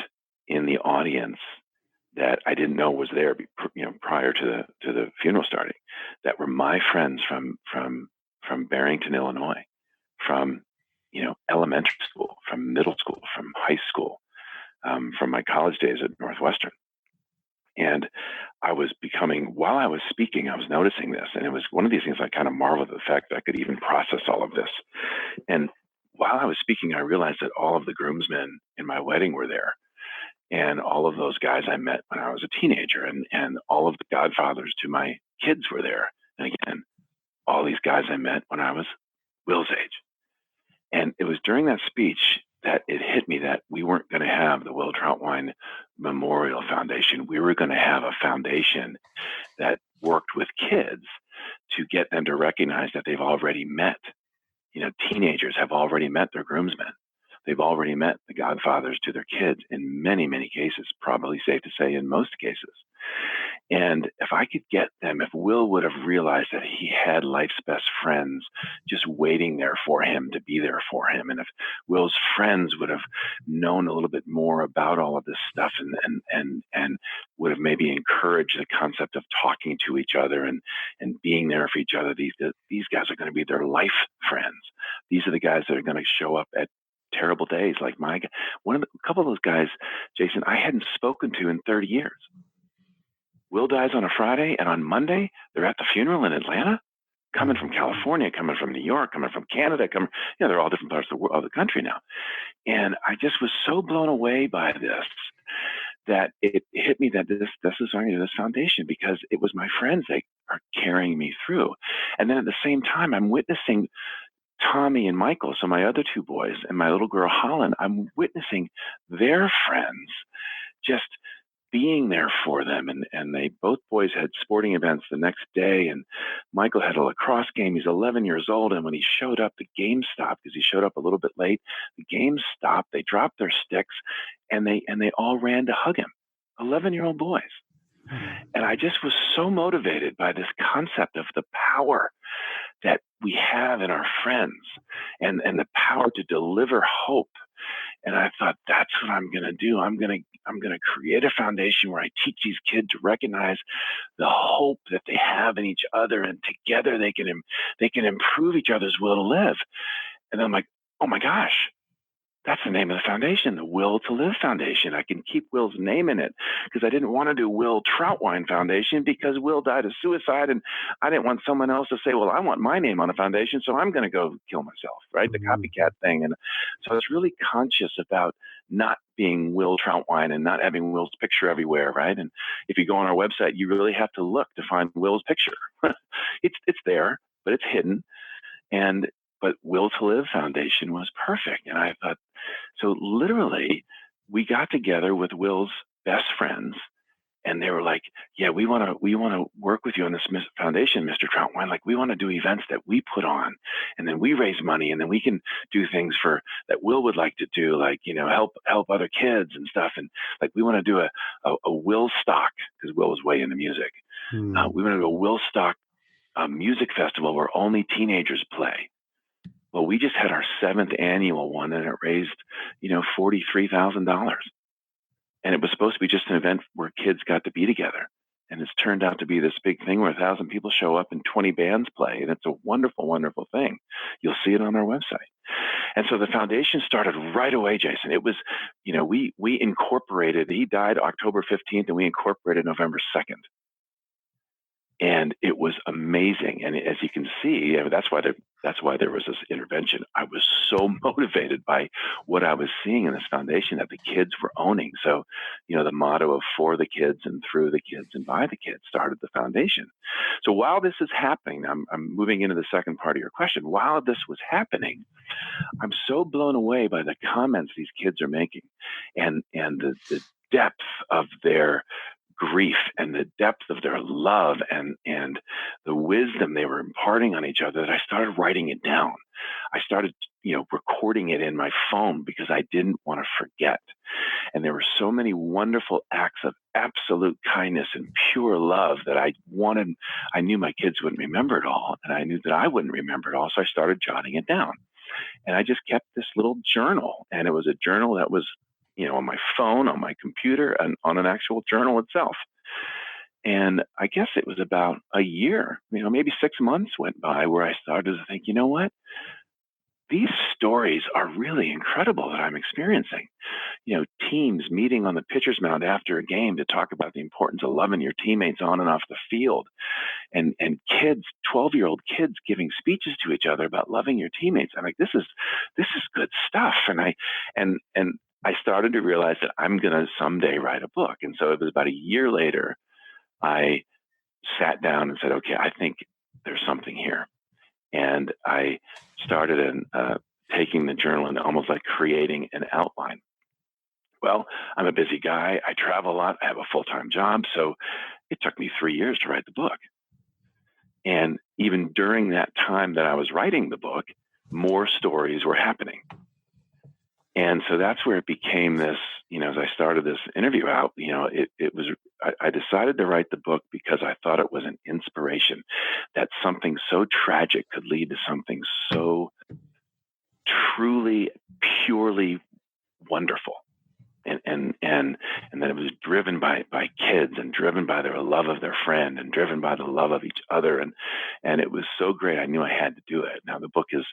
in the audience that I didn't know was there, prior to the funeral starting, that were my friends from Barrington, Illinois, from elementary school, from middle school, from high school, from my college days at Northwestern. And while I was speaking, I was noticing this, and it was one of these things I kind of marveled at the fact that I could even process all of this. And while I was speaking, I realized that all of the groomsmen in my wedding were there. And all of those guys I met when I was a teenager, and all of the godfathers to my kids were there. And again, all these guys I met when I was Will's age. And it was during that speech that it hit me that we weren't going to have the Will Trautwein Memorial Foundation. We were going to have a foundation that worked with kids to get them to recognize that they've already met. Teenagers have already met their groomsmen. They've already met the godfathers to their kids in many, many cases, probably safe to say in most cases. And if I could get them, if Will would have realized that he had life's best friends just waiting there for him to be there for him, and if Will's friends would have known a little bit more about all of this stuff and would have maybe encouraged the concept of talking to each other and being there for each other, these guys are going to be their life friends. These are the guys that are going to show up at terrible days like a couple of those guys, Jason, I hadn't spoken to in 30 years. Will dies on a Friday, and on Monday, they're at the funeral in Atlanta, coming from California, coming from New York, coming from Canada, they're all different parts of the country now. And I just was so blown away by this that it hit me that this foundation, because it was my friends that are carrying me through. And then at the same time, I'm witnessing Tommy and Michael, so my other two boys, and my little girl Holland, I'm witnessing their friends just being there for them. And they both boys had sporting events the next day, and Michael had a lacrosse game. He's 11 years old, and when he showed up, the game stopped because he showed up a little bit late. The game stopped. They dropped their sticks, and they all ran to hug him. 11-year-old boys. And I just was so motivated by this concept of the power that we have in our friends and the power to deliver hope. And I thought, that's what I'm going to do. I'm going to create a foundation where I teach these kids to recognize the hope that they have in each other, and together they can improve each other's will to live. And I'm like, oh my gosh, that's the name of the foundation, the Will to Live Foundation. I can keep Will's name in it because I didn't want to do Will Trautwein Foundation because Will died of suicide, and I didn't want someone else to say, well, I want my name on a foundation, so I'm going to go kill myself, right? The copycat thing. And so I was really conscious about not being Will Trautwein and not having Will's picture everywhere, right? And if you go on our website, you really have to look to find Will's picture. It's there, but it's hidden. But Will to Live Foundation was perfect. And I thought, so literally we got together with Will's best friends, and they were like, yeah, we want to work with you on this foundation, Mr. Trautwein. Like, we want to do events that we put on, and then we raise money, and then we can do things that Will would like to do, like, help other kids and stuff. And like, we want to do a Will stock, because Will was way into music. We went to a Willstock music festival where only teenagers play. Well, we just had our 7th annual one, and it raised, $43,000. And it was supposed to be just an event where kids got to be together. And it's turned out to be this big thing where 1,000 people show up and 20 bands play. And it's a wonderful, wonderful thing. You'll see it on our website. And so the foundation started right away, Jason. It was, we incorporated, he died October 15th, and we incorporated November 2nd. And it was amazing. And as you can see, that's why there was this intervention. I was so motivated by what I was seeing in this foundation that the kids were owning. So, the motto of for the kids and through the kids and by the kids started the foundation. So while this is happening, I'm moving into the second part of your question. While this was happening, I'm so blown away by the comments these kids are making and the depth of their grief and the depth of their love and the wisdom they were imparting on each other that I started writing it down. I started, recording it in my phone because I didn't want to forget. And there were so many wonderful acts of absolute kindness and pure love that I knew my kids wouldn't remember it all, and I knew that I wouldn't remember it all. So I started jotting it down. And I just kept this little journal, and it was a journal that was on my phone, on my computer, and on an actual journal itself. And I guess it was about a year, maybe 6 months went by where I started to think, you know what? These stories are really incredible that I'm experiencing. Teams meeting on the pitcher's mound after a game to talk about the importance of loving your teammates on and off the field. And kids, 12-year-old kids giving speeches to each other about loving your teammates. I'm like, this is good stuff. And I started to realize that I'm going to someday write a book. And so it was about a year later, I sat down and said, okay, I think there's something here. And I started taking the journal and almost like creating an outline. Well, I'm a busy guy. I travel a lot. I have a full-time job. So it took me 3 years to write the book. And even during that time that I was writing the book, more stories were happening. And so that's where it became this, as I started this interview out, I decided to write the book because I thought it was an inspiration, that something so tragic could lead to something so truly, purely wonderful. And that it was driven by kids and driven by their love of their friend and driven by the love of each other. And it was so great. I knew I had to do it. Now the book is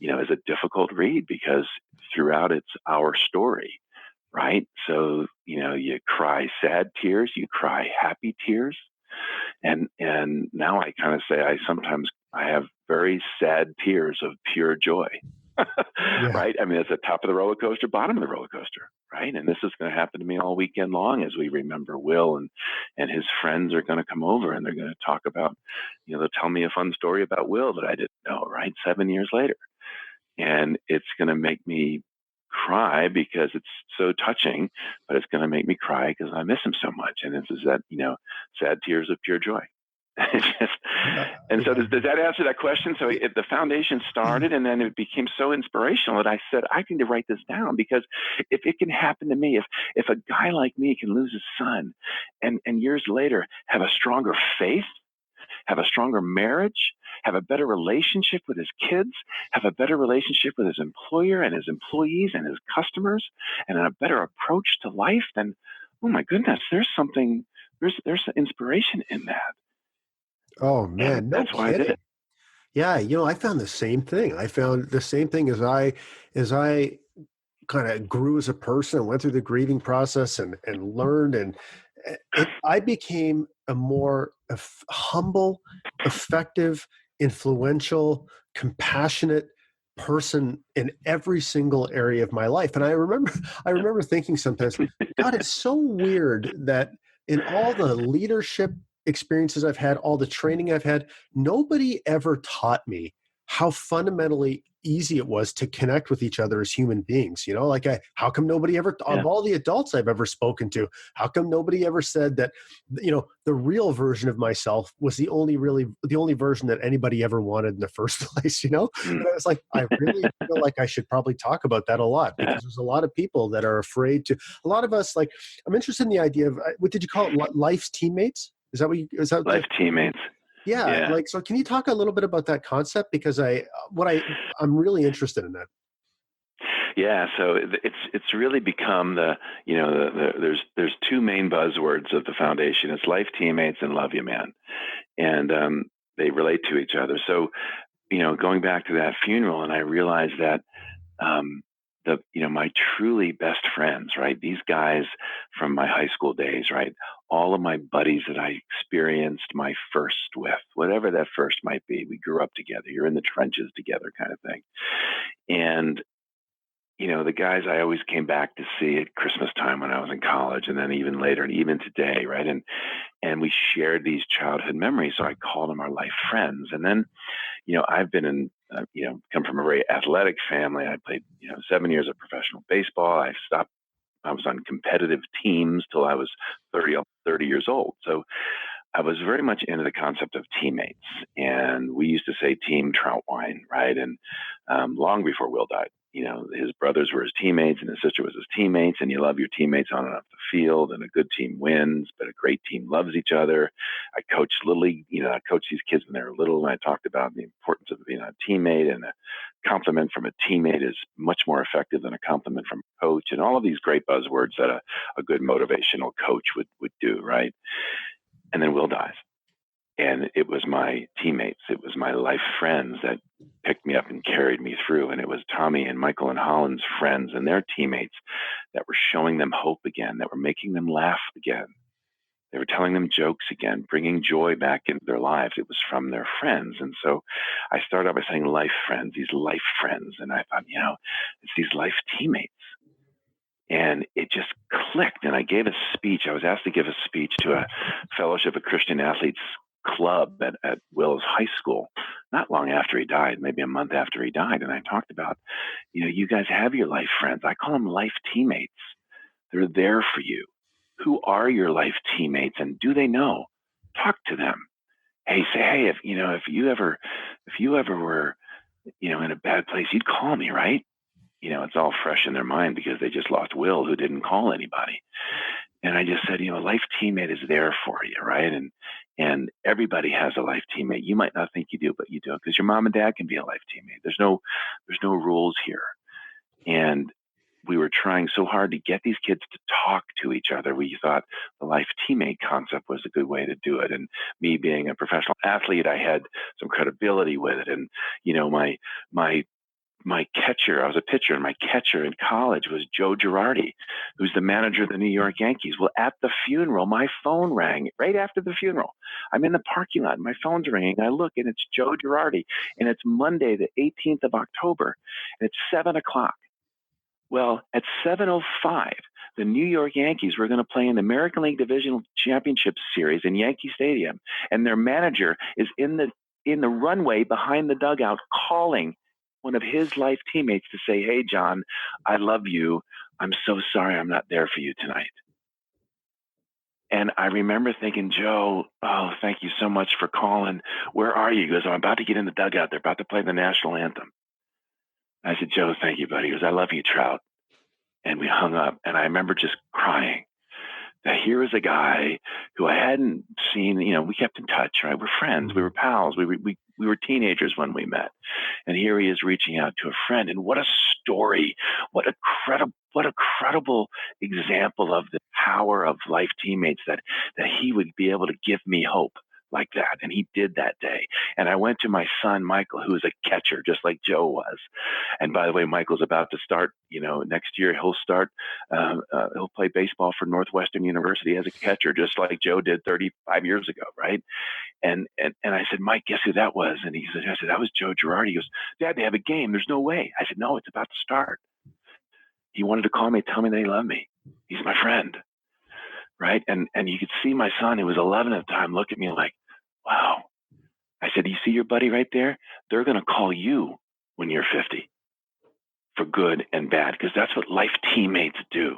a difficult read because throughout it's our story, right? So, you cry sad tears, you cry happy tears. And now I kind of say I have very sad tears of pure joy. Yeah. Right? I mean, it's the top of the roller coaster, bottom of the roller coaster, right? And this is going to happen to me all weekend long as we remember Will and his friends are going to come over and they're going to talk about, they'll tell me a fun story about Will that I didn't know, right? 7 years later. And it's going to make me cry because it's so touching, but it's going to make me cry because I miss him so much. And this is that, sad tears of pure joy. And so does that answer that question? So the foundation started and then it became so inspirational that I said, I need to write this down because if it can happen to me, if a guy like me can lose his son and years later have a stronger faith, have a stronger marriage, have a better relationship with his kids, have a better relationship with his employer and his employees and his customers, and a better approach to life, then, oh my goodness, there's inspiration in that. Oh man, no that's why I did it. Yeah, I found the same thing. I found the same thing as I kind of grew as a person and went through the grieving process and learned, and I became a more humble, effective, influential, compassionate person in every single area of my life. And I remember thinking sometimes, God, it's so weird that in all the leadership experiences I've had, all the training I've had, nobody ever taught me how fundamentally easy it was to connect with each other as human beings. How come nobody ever, of all the adults I've ever spoken to, how come nobody ever said that, the real version of myself was the only version that anybody ever wanted in the first place, And I was like, I really feel like I should probably talk about that a lot because there's a lot of people that are afraid to, a lot of us, I'm interested in the idea of, what did you call it? Life's teammates? Is that what you, is that Life teammates. yeah, Yeah. like, so can you talk a little bit about that concept? Because I'm really interested in that. Yeah, so it's really become there's two main buzzwords of the foundation. It's life teammates and love you, man, and they relate to each other. So going back to that funeral, and I realized that my truly best friends, right? These guys from my high school days, right? All of my buddies that I experienced my first with, whatever that first might be, we grew up together. You're in the trenches together, kind of thing, and the guys I always came back to see at Christmas time when I was in college, and then even later, and even today, right? And we shared these childhood memories, so I called them our life friends. And then, I've been in, come from a very athletic family. I played, 7 years of professional baseball. I was on competitive teams till I was 30 years old. So I was very much into the concept of teammates, and we used to say Team Trautwein, right? And long before Will died, his brothers were his teammates and his sister was his teammates, and you love your teammates on and off the field, and a good team wins, but a great team loves each other. I coached Little League, I coached these kids when they were little, and I talked about the importance of being a teammate, and a compliment from a teammate is much more effective than a compliment from a coach, and all of these great buzzwords that a good motivational coach would do, right? And then Will dies. And it was my teammates, it was my life friends that picked me up and carried me through. And it was Tommy and Michael and Holland's friends and their teammates that were showing them hope again, that were making them laugh again. They were telling them jokes again, bringing joy back into their lives. It was from their friends. And so I started out by saying life friends, these life friends. And I thought, it's these life teammates. And it just clicked. And I gave a speech. I was asked to give a speech to a Fellowship of Christian Athletes club at Will's high school, not long after he died, maybe a month after he died. And I talked about, you guys have your life friends. I call them life teammates. They're there for you. Who are your life teammates, and do they know? Talk to them. Hey, say, hey, if you ever were, in a bad place, you'd call me, right? It's all fresh in their mind because they just lost Will, who didn't call anybody. And I just said, a life teammate is there for you, right? And everybody has a life teammate. You might not think you do, but you do, because your mom and dad can be a life teammate. There's no rules here. And we were trying so hard to get these kids to talk to each other. We thought the life teammate concept was a good way to do it. And me being a professional athlete, I had some credibility with it. And, my catcher, I was a pitcher, and my catcher in college was Joe Girardi, who's the manager of the New York Yankees. Well, at the funeral, my phone rang right after the funeral. I'm in the parking lot, and my phone's ringing. I look, and it's Joe Girardi, and it's Monday, the 18th of October, and it's 7 o'clock. Well, at 7:05, the New York Yankees were going to play in the American League Divisional Championship Series in Yankee Stadium, and their manager is in the runway behind the dugout calling one of his life teammates to say, hey, John, I love you. I'm so sorry I'm not there for you tonight. And I remember thinking, Joe, oh, thank you so much for calling. Where are you? He goes, I'm about to get in the dugout. They're about to play the national anthem. I said, Joe, thank you, buddy. He goes, I love you, Trout. And we hung up. And I remember just crying. That here is a guy who I hadn't seen, we kept in touch, right? We're friends. We were pals. We were teenagers when we met. And here he is reaching out to a friend. And what a story. What a credible example of the power of life teammates, that he would be able to give me hope like that. And he did that day. And I went to my son, Michael, who is a catcher, just like Joe was. And by the way, Michael's about to start, next year he'll play baseball for Northwestern University as a catcher, just like Joe did 35 years ago. Right. And I said, Mike, guess who that was? And I said, that was Joe Girardi. He goes, Dad, they have a game. There's no way. I said, no, it's about to start. He wanted to call me, tell me that he loved me. He's my friend. Right. And you could see my son, who was 11 at the time, look at me like, wow. I said, you see your buddy right there? They're going to call you when you're 50 for good and bad, because that's what life teammates do.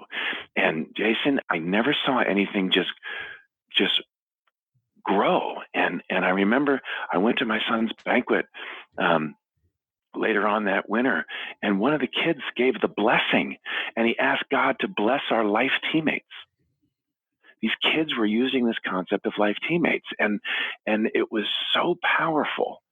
And Jason, I never saw anything just grow. And I remember I went to my son's banquet later on that winter, and one of the kids gave the blessing, and he asked God to bless our life teammates. these kids were using this concept of life teammates, and it was so powerful.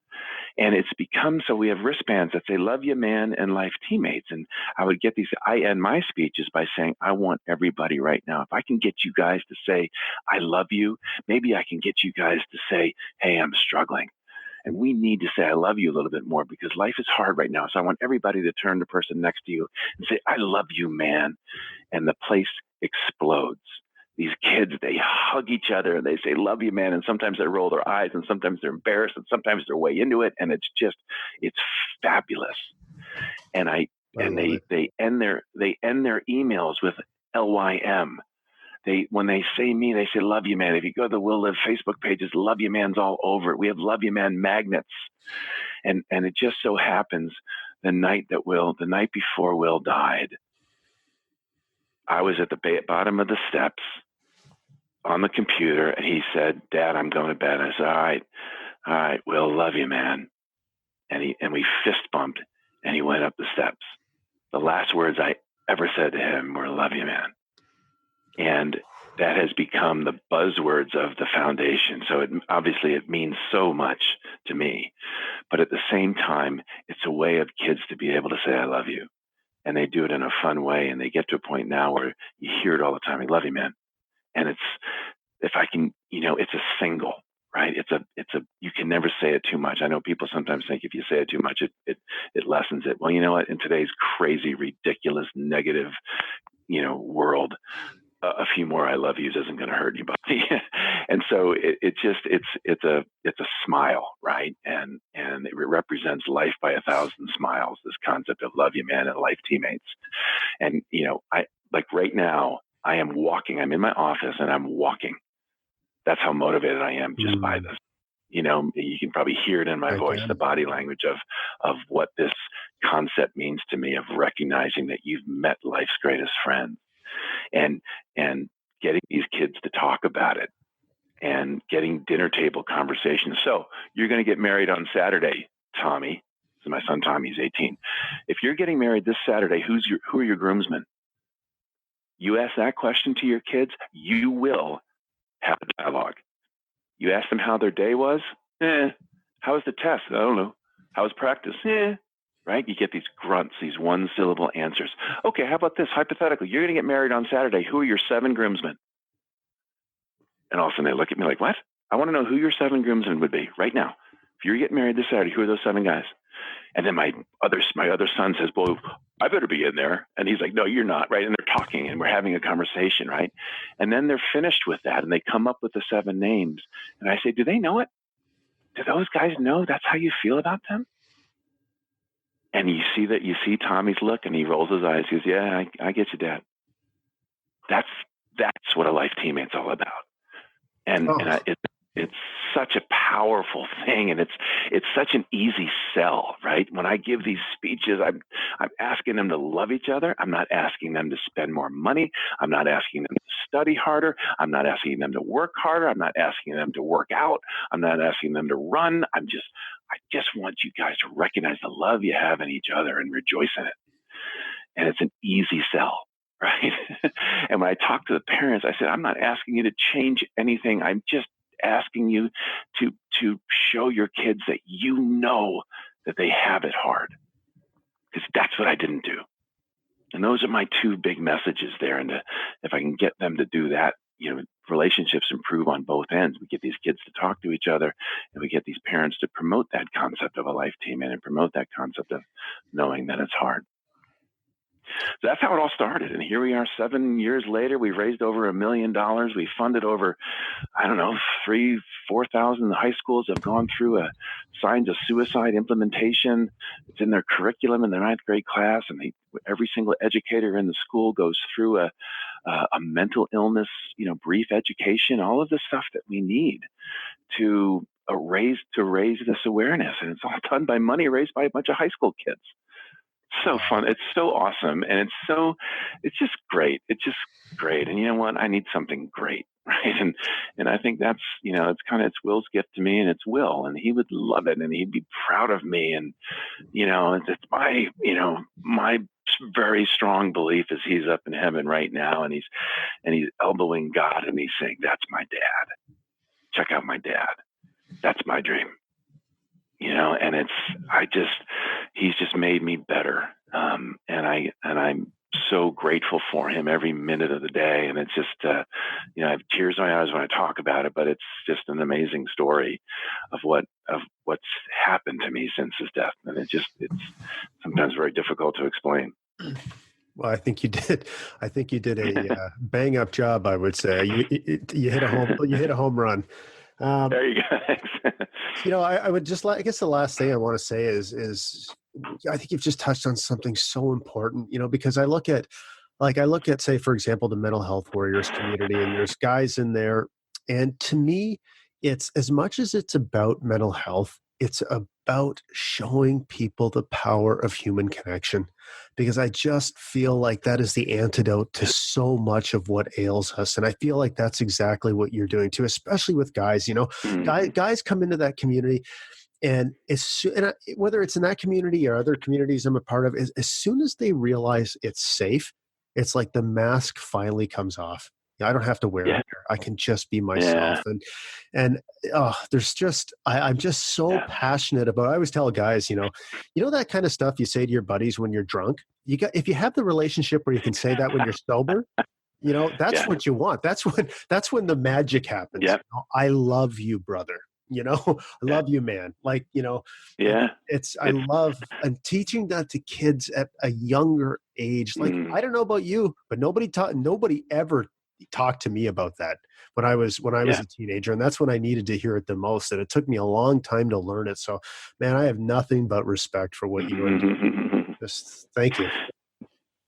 And it's become so we have wristbands that say, love you, man, and life teammates. And I would get these, I end my speeches by saying, I want everybody right now. If I can get you guys to say, I love you, maybe I can get you guys to say, hey, I'm struggling. And we need to say, I love you a little bit more because life is hard right now. So I want everybody to turn to the person next to you and say, I love you, man. And the place explodes. These kids, they hug each other and they say, love you, man. And sometimes they roll their eyes and sometimes they're embarrassed and sometimes they're way into it. And it's fabulous. And they end their emails with LYM. When they say me, they say, love you, man. If you go to the Will Live Facebook pages, love you, man's all over it. We have love you, man magnets. And it just so happens the night before Will died, I was at the bottom of the steps on the computer, and he said, Dad, I'm going to bed. I said, all right, Will, love you, man. And we fist bumped, and he went up the steps. The last words I ever said to him were, love you, man. And that has become the buzzwords of the foundation. So obviously it means so much to me. But at the same time, it's a way of kids to be able to say, I love you. And they do it in a fun way. And they get to a point now where you hear it all the time. I love you, man. And it's a single, right? You can never say it too much. I know people sometimes think if you say it too much, it lessens it. Well, you know what? In today's crazy, ridiculous, negative, world, a few more I love yous isn't going to hurt anybody. And so it's a smile, right? And it represents life by 1,000 smiles, this concept of love you, man, and life teammates. And, I like right now I am walking, I'm in my office and I'm walking. That's how motivated I am just by this. You can probably hear it in my voice, the body language of what this concept means to me, of recognizing that you've met life's greatest friends. And getting these kids to talk about it and getting dinner table conversations. So you're going to get married on Saturday, Tommy. So my son Tommy's 18. If you're getting married this Saturday, who are your groomsmen? You ask that question to your kids, you will have a dialogue. You ask them how their day was. How was the test? I don't know. How was practice? Right? You get these grunts, these one-syllable answers. Okay, how about this? Hypothetically, you're going to get married on Saturday. Who are your 7 groomsmen? And all of a sudden they look at me like, what? I want to know who your 7 groomsmen would be right now. If you're getting married this Saturday, who are those 7 guys? And then my other son says, well, I better be in there. And he's like, no, you're not, right? And they're talking and we're having a conversation, right? And then they're finished with that and they come up with the 7 names. And I say, do they know it? Do those guys know that's how you feel about them? And you see Tommy's look and he rolls his eyes. He goes, yeah, I get you, Dad. That's what a life teammate's all about. And it's such a powerful thing, and it's such an easy sell, right? When I give these speeches, I'm asking them to love each other. I'm not asking them to spend more money. I'm not asking them to study harder. I'm not asking them to work harder. I'm not asking them to work out. I'm not asking them to run. I just want you guys to recognize the love you have in each other and rejoice in it. And it's an easy sell, right? And when I talk to the parents, I said, I'm not asking you to change anything. I'm just asking you to show your kids that that they have it hard, because that's what I didn't do. And those are my 2 big messages there. And if I can get them to do that, relationships improve on both ends. We get these kids to talk to each other, and we get these parents to promote that concept of a life team and promote that concept of knowing that it's hard. So that's how it all started. And here we are 7 years later. We've raised over $1 million. We funded over, 4,000 high schools have gone through a signs of suicide implementation. It's in their curriculum in their 9th grade class. And every single educator in the school goes through a mental illness, brief education, all of the stuff that we need to raise this awareness. And it's all done by money raised by a bunch of high school kids. So fun. It's so awesome. And it's just great. It's just great. And you know what? I need something great. Right. And I think that's, it's Will's gift to me, and it's Will, and he would love it and he'd be proud of me. And, it's my very strong belief is he's up in heaven right now, and he's elbowing God, and he's saying, "That's my dad. Check out my dad. That's my dream." And he's just made me better. And I'm so grateful for him every minute of the day. And it's just, I have tears in my eyes when I talk about it, but it's just an amazing story of what's happened to me since his death. And it's sometimes very difficult to explain. Well, I think you did a bang up job, I would say. You hit a home run. There you go. I would just I guess the last thing I want to say is I think you've just touched on something so important, because I look at, say, for example, the mental health warriors community, and there's guys in there. And to me, it's as much as it's about mental health, it's about showing people the power of human connection, because I just feel like that is the antidote to so much of what ails us. And I feel like that's exactly what you're doing too, especially with guys. Guys come into that community, and whether it's in that community or other communities I'm a part of, as soon as they realize it's safe, it's like the mask finally comes off. I don't have to wear it here. I can just be myself. And there's just, I'm just so passionate about, I always tell guys, that kind of stuff you say to your buddies when you're drunk, if you have the relationship where you can say that when you're sober, that's what you want. That's when the magic happens. Yep. I love you, brother. I love you, man. I love and teaching that to kids at a younger age. I don't know about you, but nobody ever talked to me about that when I was a teenager, and that's when I needed to hear it the most. And it took me a long time to learn it. So, man, I have nothing but respect for what you are doing. Just thank you.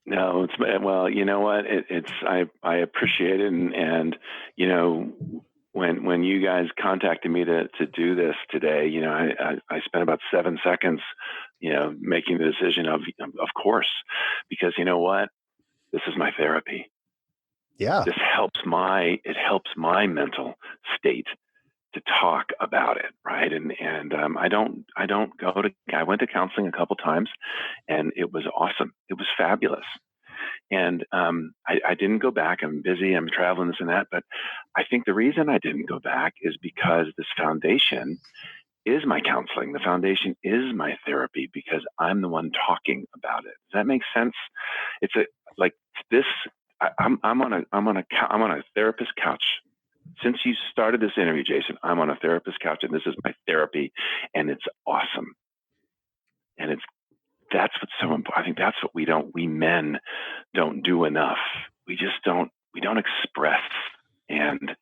No, well, you know what? I appreciate it, and when you guys contacted me to do this today, I spent about 7 seconds, making the decision of course, because you know what? This is my therapy. Yeah. This helps my mental state to talk about it. Right. And I went to counseling a couple times, and it was awesome. It was fabulous. And I didn't go back. I'm busy. I'm traveling, this and that. But I think the reason I didn't go back is because this foundation is my counseling. The foundation is my therapy, because I'm the one talking about it. Does that make sense? It's I'm on a therapist couch. Since you started this interview, Jason, I'm on a therapist couch, and this is my therapy, and it's awesome. And that's what's so important. I think that's what we men don't do enough. We don't express, and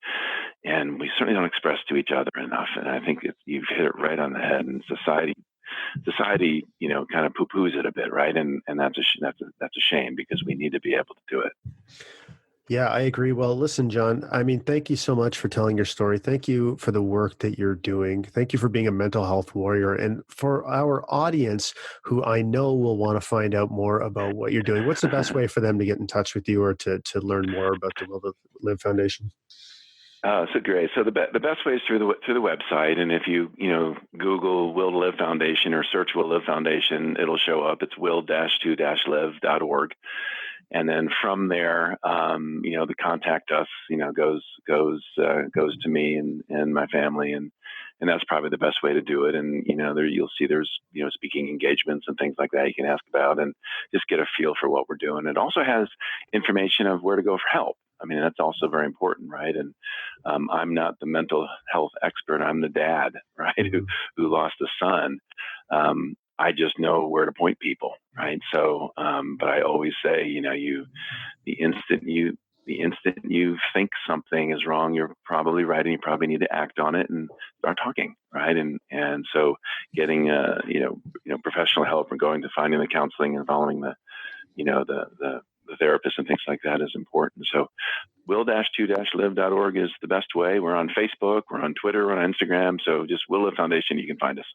we certainly don't express to each other enough. And I think you've hit it right on the head. And society, kind of poo-poos it a bit, right? And that's a shame, because we need to be able to do it. Yeah, I agree. Well, listen, John, thank you so much for telling your story. Thank you for the work that you're doing. Thank you for being a mental health warrior. And for our audience, who I know will want to find out more about what you're doing, what's the best way for them to get in touch with you or to learn more about the Will to Live Foundation? So great. So the best way is through the website. And if you Google Will to Live Foundation or search Will to Live Foundation, it'll show up. It's will-to-live.org. And then from there, the contact us, goes to me and my family, and that's probably the best way to do it. And there you'll see there's speaking engagements and things like that you can ask about, and just get a feel for what we're doing. It also has information of where to go for help. That's also very important, right? And I'm not the mental health expert. I'm the dad, right, who lost a son. I just know where to point people, right? So, but I always say, the instant you think something is wrong, you're probably right, and you probably need to act on it and start talking, right? And so, getting professional help and going to finding the counseling and following the therapist and things like that is important. So, will-to-live.org is the best way. We're on Facebook, we're on Twitter, we're on Instagram. So, just Will Live Foundation, you can find us.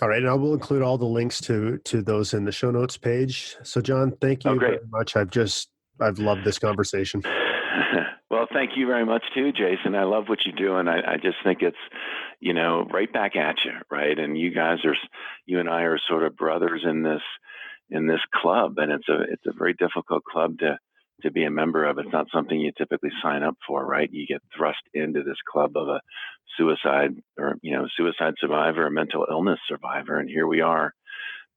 All right, and I will include all the links to those in the show notes page. So, John, thank you very much. I've loved this conversation. Well, thank you very much too, Jason. I love what you do, and I just think it's, right back at you, right? And you and I are sort of brothers in this in this club, and it's a very difficult club to be a member of. It's not something you typically sign up for, right? You get thrust into this club of a suicide survivor, a mental illness survivor, and here we are,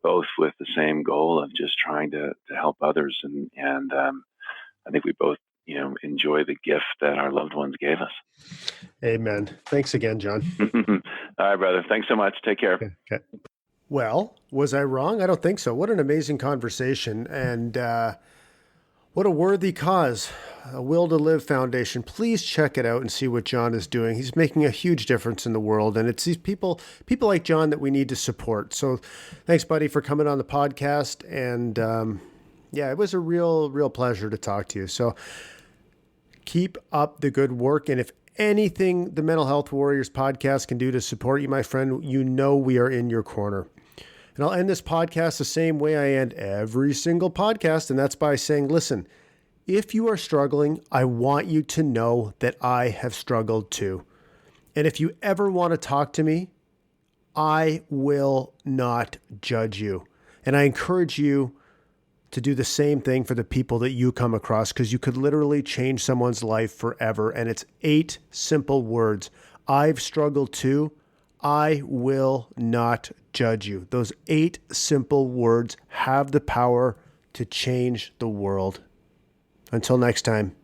both with the same goal of just trying to help others, and I think we both enjoy the gift that our loved ones gave us. Amen. Thanks again, John. All right, brother. Thanks so much. Take care. Okay. Well, was I wrong? I don't think so. What an amazing conversation, and what a worthy cause. A Will to Live Foundation. Please check it out and see what John is doing. He's making a huge difference in the world, and it's these people like John that we need to support. So thanks, buddy, for coming on the podcast. And it was a real pleasure to talk to you. So keep up the good work. And if anything the Mental Health Warriors podcast can do to support you, my friend, we are in your corner. And I'll end this podcast the same way I end every single podcast, and that's by saying, listen, if you are struggling, I want you to know that I have struggled too. And if you ever want to talk to me, I will not judge you. And I encourage you to do the same thing for the people that you come across, because you could literally change someone's life forever. And it's 8 simple words. I've struggled too. I will not judge you. Those 8 simple words have the power to change the world. Until next time,